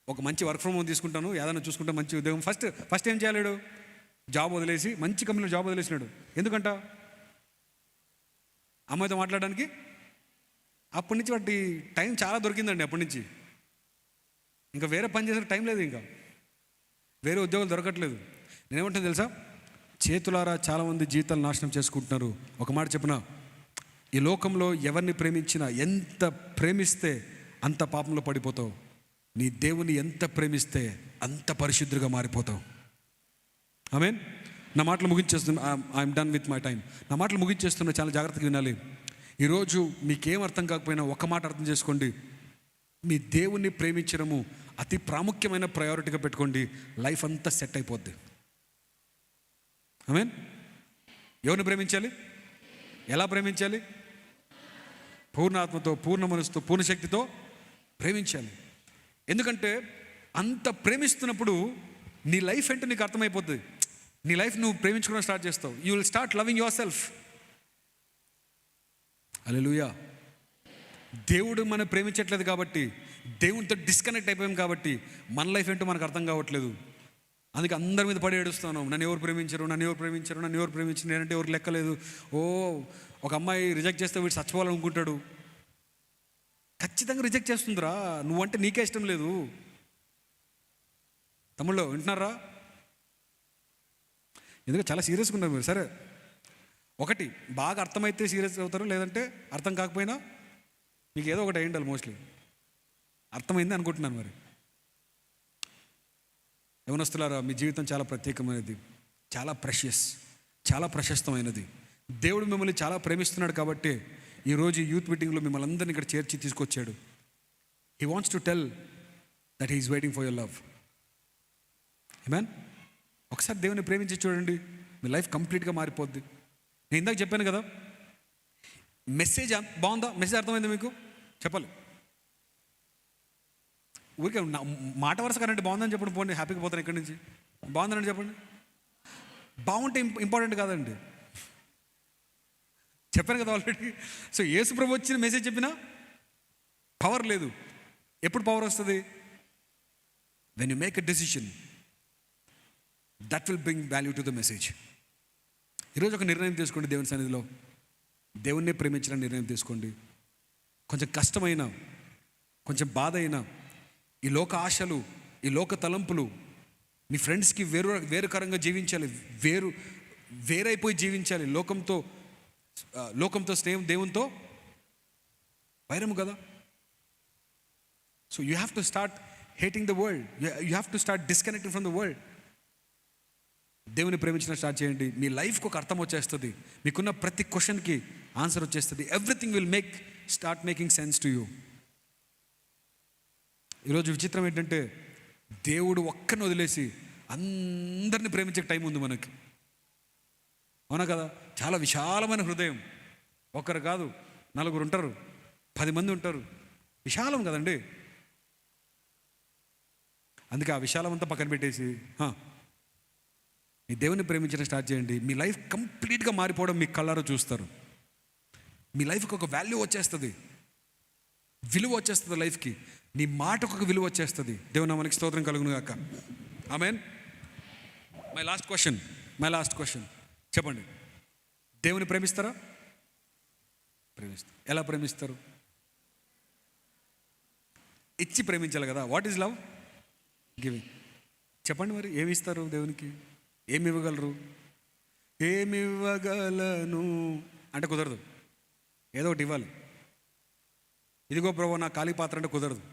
ఒక మంచి వర్క్ ఫ్రమ్ హోమ్ తీసుకుంటాను, ఏదైనా చూసుకుంటా, మంచి ఉద్యోగం. ఫస్ట్ ఏం చేయలేడు? జాబ్ వదిలేసి, మంచి కంపెనీలో జాబ్ వదిలేసినాడు. ఎందుకంట? అమ్మాయితో మాట్లాడడానికి. అప్పటి నుంచి వాటి టైం చాలా దొరికిందండి. అప్పటి నుంచి ఇంకా వేరే పని చేసే టైం లేదు, ఇంకా వేరే ఉద్యోగాలు దొరకట్లేదు. నేనేమంటాను తెలుసా? చేతులారా చాలామంది జీవితాలు నాశనం చేసుకుంటున్నారు. ఒక మాట చెప్పిన, ఈ లోకంలో ఎవరిని ప్రేమించినా, ఎంత ప్రేమిస్తే అంత పాపంలో పడిపోతావు. నీ దేవుని ఎంత ప్రేమిస్తే అంత పరిశుద్ధుడిగా మారిపోతావు. ఆమేన్. నా మాటలు ముగించేస్తున్నా. I'm done with my time. నా మాటలు ముగించేస్తున్నా, చాలా జాగ్రత్తగా వినాలి. ఈరోజు మీకేం అర్థం కాకపోయినా ఒక మాట అర్థం చేసుకోండి. మీ దేవుణ్ణి ప్రేమించడము అతి ప్రాముఖ్యమైన ప్రయారిటీగా పెట్టుకోండి. లైఫ్ అంతా సెట్ అయిపోద్ది. ఆమేన్. ఎవరిని ప్రేమించాలి? ఎలా ప్రేమించాలి? పూర్ణ ఆత్మతో, పూర్ణ మనసుతో, పూర్ణ శక్తితో ప్రేమించాలి. ఎందుకంటే అంత ప్రేమిస్తున్నప్పుడు నీ లైఫ్ ఏంటో నీకు అర్థమైపోతుంది. నీ లైఫ్ నువ్వు ప్రేమించుకోవడం స్టార్ట్ చేస్తావు. You will start loving yourself. హల్లెలూయా. దేవుడు మనం ప్రేమించట్లేదు కాబట్టి, దేవునితో డిస్కనెక్ట్ అయిపోయాం కాబట్టి మన లైఫ్ ఏంటో మనకు అర్థం కావట్లేదు. అందుకే అందరి మీద పడి ఏడుస్తున్నాం. నన్ను ఎవరు ప్రేమించరు, నేనంటే ఎవరు లెక్కలేదు. ఒక అమ్మాయి రిజెక్ట్ చేస్తే వీడు చచ్చిపోవాలనుకుంటాడు. ఖచ్చితంగా రిజెక్ట్ చేస్తుందిరా. నువ్వంటే నీకే ఇష్టం లేదు. తమ్ముళ్ళు వింటున్నారా? ఎందుకంటే చాలా సీరియస్గా ఉన్నారు మీరు. సరే, ఒకటి బాగా అర్థమైతే సీరియస్ అవుతారు, లేదంటే అర్థం కాకపోయినా మీకు ఏదో ఒకటి అయ్యిండాలి. మోస్ట్లీ అర్థమైంది అనుకుంటున్నాను. మరి యవనస్తులారా, మీ జీవితం చాలా ప్రత్యేకమైనది, చాలా ప్రెషియస్, చాలా ప్రశస్తమైనది. దేవుడు మిమ్మల్ని చాలా ప్రేమిస్తున్నాడు కాబట్టి ఈరోజు యూత్ మీటింగ్లో మిమ్మల్ని అందరినీ ఇక్కడ చేర్చి తీసుకొచ్చాడు. He wants to tell that he is waiting for your love. ఆమేన్. ఒకసారి దేవుని ప్రేమించి చూడండి, మీ లైఫ్ కంప్లీట్గా మారిపోద్ది. నేను ఇందాక చెప్పాను కదా, మెసేజ్ బాగుందా? మెసేజ్ అర్థమైందా మీకు? చెప్పాలి. ఊరికే మాట వరుస కనంటే బాగుందని చెప్పండి, పోండి, హ్యాపీగా పోతాను ఇక్కడి నుంచి. బాగుందని చెప్పండి. బాగుంటే ఇంపార్టెంట్ కాదండి, చెప్పాను కదా ఆల్రెడీ. సో యేసు ప్రభు వచ్చిన మెసేజ్ చెప్పినా పవర్ లేదు. ఎప్పుడు పవర్ వస్తుంది? When you make a decision, that will bring value to the message. ఈరోజు ఒక నిర్ణయం తీసుకోండి దేవుని సన్నిధిలో. దేవుణ్ణి ప్రేమించిన నిర్ణయం తీసుకోండి. కొంచెం కష్టమైన, కొంచెం బాధ అయినా, ఈ లోక ఆశలు, ఈ లోక తలంపులు, మీ ఫ్రెండ్స్కి వేరుకరంగా జీవించాలి, వేరైపోయి జీవించాలి, లోకంతో స్నేహం, దేవునితో వైరము కదా. So you have to start hating the world. You have to start disconnecting from the world. దేవుని ప్రేమించడం స్టార్ట్ చేయండి. మీ లైఫ్కి ఒక అర్థం వచ్చేస్తుంది. మీకున్న ప్రతి క్వశ్చన్కి ఆన్సర్ వచ్చేస్తుంది. Everything will start making sense to you. ఈరోజు విచిత్రం ఏంటంటే, దేవుడు ఒక్కరిని వదిలేసి అందరిని ప్రేమించే టైం ఉంది మనకి. అవునా కదా? చాలా విశాలమైన హృదయం. ఒక్కరు కాదు, 4 ఉంటారు, 10 మంది ఉంటారు. విశాలం కదండి. అందుకే ఆ విశాలం అంతా పక్కన పెట్టేసి మీ దేవుని ప్రేమించడం స్టార్ట్ చేయండి. మీ లైఫ్ కంప్లీట్గా మారిపోవడం మీ కళ్ళారో చూస్తారు. మీ లైఫ్కి ఒక వాల్యూ వచ్చేస్తుంది, విలువ వచ్చేస్తుంది లైఫ్కి. నీ మాటకు ఒక విలువ వచ్చేస్తుంది. దేవుని నామానికి స్తోత్రం కలుగును గాక. ఆమేన్. మై లాస్ట్ క్వశ్చన్ చెప్పండి. దేవుని ప్రేమిస్తారా? ప్రేమిస్తారు. ఎలా ప్రేమిస్తారు? ఇచ్చి ప్రేమించాలి కదా. What is love? గివింగ్. చెప్పండి మరి, ఏమి ఇస్తారు దేవునికి? ఏమి ఇవ్వగలరు? ఏమి ఇవ్వగలను అంటే కుదరదు. ఏదో ఒకటి ఇవ్వాలి. ఇదిగో ప్రభు నా ఖాళీ పాత్ర అంటే కుదరదు.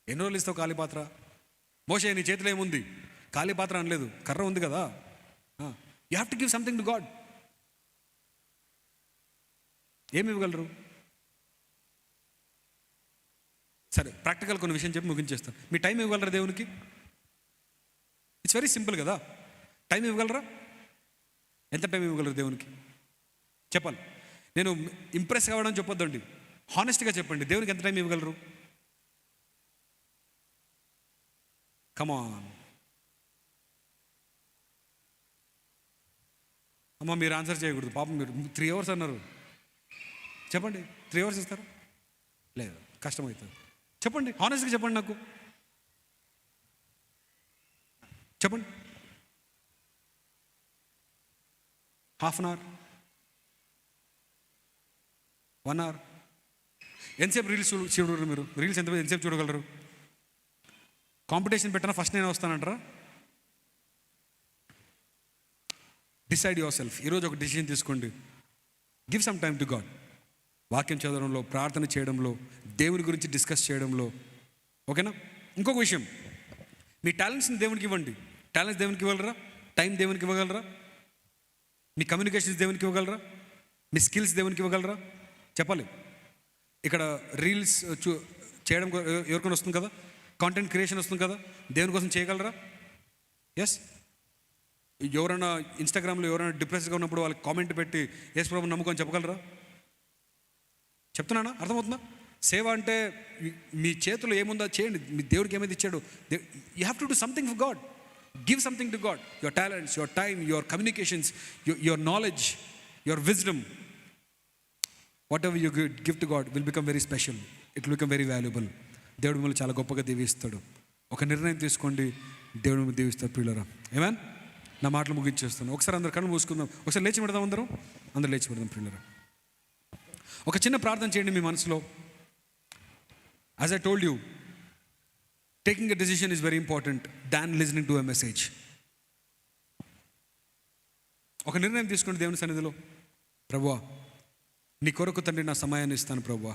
ఎన్ని రోజులు ఇస్తావు ఖాళీ పాత్ర? మోషే నీ చేతిలో ఏముంది? ఖాళీ పాత్ర అనలేదు, కర్ర ఉంది కదా. You have to give something to God. ఏమి ఇవ్వగలరు? సరే, ప్రాక్టికల్ కొన్ని విషయం చెప్పి ముగించేస్తాను. మీ టైం ఇవ్వగలరా దేవునికి? ఇట్స్ వెరీ సింపుల్ కదా. టైం ఇవ్వగలరా? ఎంత టైం ఇవ్వగలరు దేవునికి? చెప్పాలి. నేను ఇంప్రెస్ కావడం చెప్పొద్దండి, హానెస్ట్గా చెప్పండి. దేవునికి ఎంత టైం ఇవ్వగలరు? కమాన్ అమ్మ, మీరు ఆన్సర్ చేయకూడదు పాపం. మీరు 3 hours అన్నారు. చెప్పండి, 3 hours ఇస్తారా? లేదు, కష్టమవుతుంది. చెప్పండి, హానెస్ట్గా చెప్పండి. నాకు చెప్పండి. 1/2 hour, 1 hour? ఎంతసేపు రీల్స్ చూడగలరు మీరు? రీల్స్ ఎంతసేపు చూడగలరు? కాంపిటీషన్ పెట్టినా ఫస్ట్ నేను వస్తానంటారా? Decide your self. ఈరోజు ఒక డిసిషన్ తీసుకోండి. Give some time to God. వాక్యం చదవడంలో, ప్రార్థన చేయడంలో, దేవుని గురించి డిస్కస్ చేయడంలో. ఓకేనా? ఇంకొక విషయం, మీ టాలెంట్స్ని దేవునికి ఇవ్వండి. టాలెంట్స్ దేవునికి ఇవ్వగలరా? టైం దేవునికి ఇవ్వగలరా? మీ కమ్యూనికేషన్స్ దేవునికి ఇవ్వగలరా? మీ స్కిల్స్ దేవునికి ఇవ్వగలరా? చెప్పాలి. ఇక్కడ రీల్స్ చేయడం ఎవరికైనా వస్తుంది కదా, కాంటెంట్ క్రియేషన్ వస్తుంది కదా, దేవుని కోసం చేయగలరా? ఎస్. ఎవరైనా ఇన్స్టాగ్రామ్లో ఎవరైనా డిప్రెస్గా ఉన్నప్పుడు వాళ్ళకి కామెంట్ పెట్టి యేసు ప్రభువుని నమ్ముకొని చెప్పగలరా? చెప్తున్నానా? అర్థమవుతుందా? సేవ అంటే మీ చేతిలో ఏముందో చేయండి. మీ దేవుడికి ఏమైతే ఇచ్చాడు, you have to do something for God. Give something to God. Your talents, your time, your communications, your knowledge, your wisdom, whatever you give to God will become very special. It will become very valuable. దేవుడు మిమ్మల్ని చాలా గొప్పగా దీవిస్తాడు. ఒక నిర్ణయం తీసుకోండి, దేవుడు మిమ్మల్ని దీవిస్తాడు ప్రియులారా. ఆమేన్. నా మాటలు ముగించేస్తాను. ఒకసారి అందరు కళ్ళు మూసుకుందాం. ఒకసారి లేచి పెడదాం. అందరూ లేచి పెడదాం ప్రియులారా. ఒక చిన్న ప్రార్థన చేయండి మీ మనసులో. As I told you, taking a decision is very important than listening to a message. ఒక నిర్ణయం తీసుకోండి దేవుని సన్నిధిలో. ప్రభువా, నీ కొరకు తండ్రి నా సమయాన్ని ఇస్తాను ప్రభువా.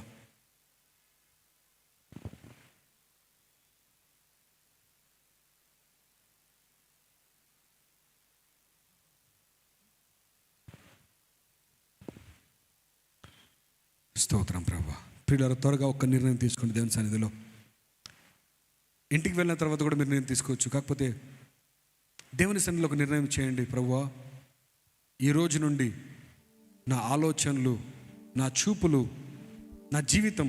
స్తోత్రం ప్రభువా. ప్రియులారా, త్వరగా ఒక నిర్ణయం తీసుకోండి దేవుని సన్నిధిలో. ఇంటికి వెళ్ళిన తర్వాత కూడా మీరు నిర్ణయం తీసుకోవచ్చు. కాకపోతే దేవుని సన్నిధిలో ఒక నిర్ణయం చేయండి. ప్రభువా, ఈ రోజు నుండి నా ఆలోచనలు, నా చూపులు, నా జీవితం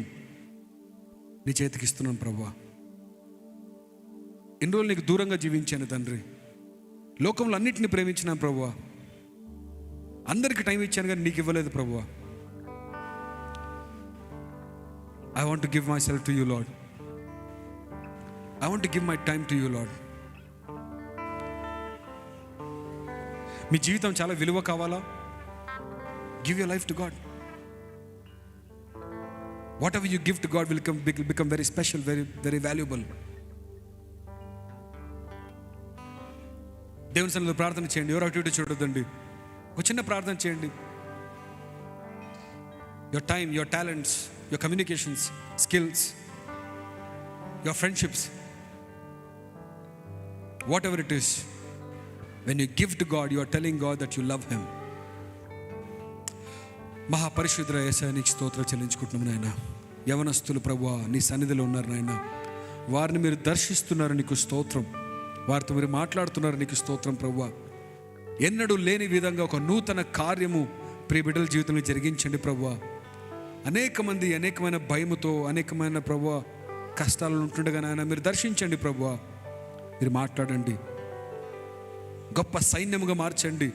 నీ చేతికి ఇస్తున్నాను ప్రభువా. ఎన్ని రోజులు నీకు దూరంగా జీవించాను తండ్రి. లోకంలో అన్నిటిని ప్రేమించినాను ప్రభువా. అందరికీ టైం ఇచ్చాను కానీ నీకు ఇవ్వలేదు ప్రభువా. I want to give myself to you Lord. I want to give my time to you Lord. మీ జీవితం చాలా విలువ కావాలా? Give your life to God. Whatever you give to God will become very special, very valuable. దేవుని సన్నిధిలో ప్రార్థన చేయండి. ఎవరు అటు ఇటు చూడొద్దండి. ఒక చిన్న ప్రార్థన చేయండి. Your time, your talents, your communications skills, your friendships, what ever it is, when you give to God, you are telling God that you love him. మహాపరిశుద్ధ యేసయ్య నీకు స్తోత్రం చెల్లించుకుంటున్నాం నాయన. యవనస్తులు ప్రభువా నీ సన్నిధిలో ఉన్నారు నాయన. వారిని మీరు దర్శిస్తున్నారు, నీకు స్తోత్రం. వారితో మీరు మాట్లాడుతున్నారు, నీకు స్తోత్రం ప్రభువా. ఎన్నడూ లేని విధంగా ఒక నూతన కార్యము ప్రియ బిడ్డల జీవితంలో జరిగించండి ప్రభువా. అనేకమైన భయముతో అనేకమైన ప్రభువా కష్టాలను ఉంటుండగా నాయన మీరు దర్శించండి ప్రభువా. మీరు మాట్లాడండి, గొప్ప సైన్యముగా మార్చండి.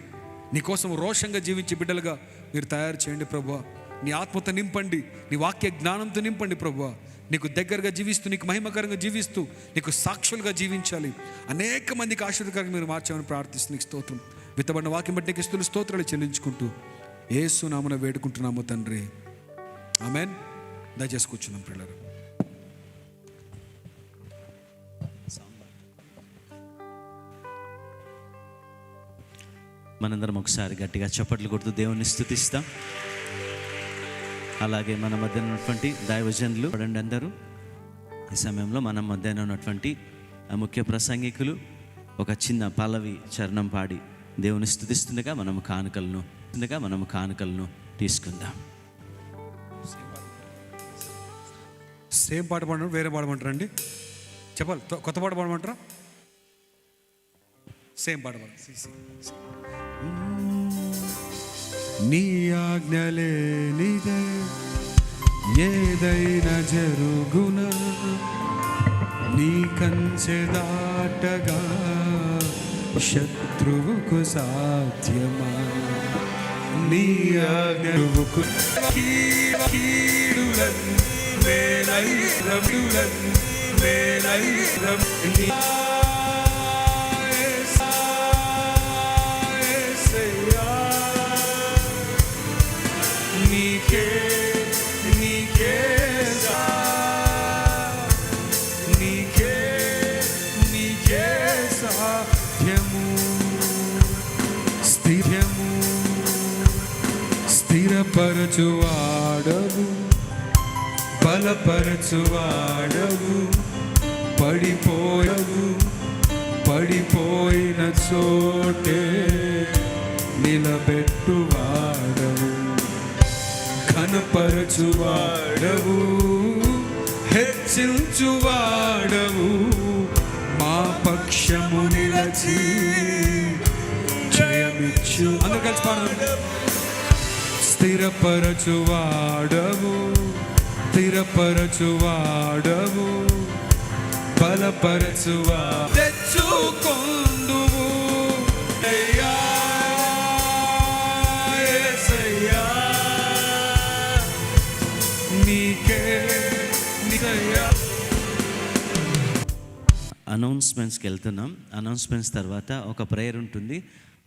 నీకోసం రోషంగా జీవించే బిడ్డలుగా మీరు తయారు చేయండి ప్రభువా. నీ ఆత్మతో నింపండి, నీ వాక్య జ్ఞానంతో నింపండి ప్రభువా. నీకు దగ్గరగా జీవిస్తూ, నీకు మహిమకరంగా జీవిస్తూ, నీకు సాక్షులుగా జీవించాలి. అనేక మందికి ఆశీర్వాదకరంగా మీరు మార్చామని ప్రార్థిస్తూ నీకు స్తోత్రం. విత్తబడిన వాక్యం బట్టి నీకు స్తోత్రాలు చెల్లించుకుంటూ యేసు నామమున వేడుకుంటున్నాము తండ్రి, ఆమేన్. దయచేసి కూర్చున్నాం పిల్లలు. మనందరం ఒకసారి గట్టిగా చప్పట్లు కొడుతూ దేవుని స్తుతిస్తాం. అలాగే మన మధ్యన ఉన్నటువంటి దైవజనులు చూడండి అందరూ. ఈ సమయంలో మన మధ్యన ఉన్నటువంటి ముఖ్య ప్రసంగికులు ఒక చిన్న పల్లవి చరణం పాడి దేవుని స్తుతిస్తుండగా మనము కానుకలను తీసుకుందాం. సేమ్ పాట పాడమంటారు, వేరే పాడమంటారా అండి? చెప్పాలి, కొత్త పాట పాడమంటారా? సేమ్ పాట పాడు. నీ ఆజ్ఞలేనిదే ఏదైనా జరుగునా, నీ కంచె దాటగా శత్రువుకు సాధ్యమా? నీ ఆజ్ఞకు స్థిరపరచువాడవు, బలపరచువాడవు, పడిపోయిన చోటే నిలబెట్టువాడవు, ఘనపరచువాడవు, హెచ్చించువాడవు, మా పక్షము నిలచి జయమిచ్చు. అందరూ కలిసి పాడండి. స్థిరపరచువాడవు, బలపరచువా తెచ్చుకొందువు అయ్యా యేసయ్యా, నీకే నీకయ్యా. అనౌన్స్మెంట్స్కి వెళ్తున్నాం. అనౌన్స్మెంట్స్ తర్వాత ఒక ప్రేయర్ ఉంటుంది.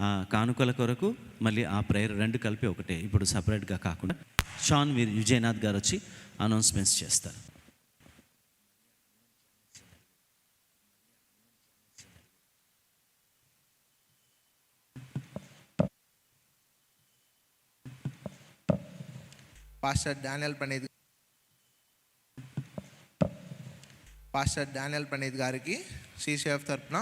ఆ కానుకల కొరకు మళ్ళీ ఆ ప్రేయర్ రెండు కలిపి ఒకటే, ఇప్పుడు సపరేట్గా కాకుండా. షాన్ విజయనాథ్ గారు వచ్చి అనౌన్స్మెంట్స్ చేస్తారు. పాస్టర్ డానియల్ ప్రణీత్ గారికి సిసిఎఫ్ తరఫున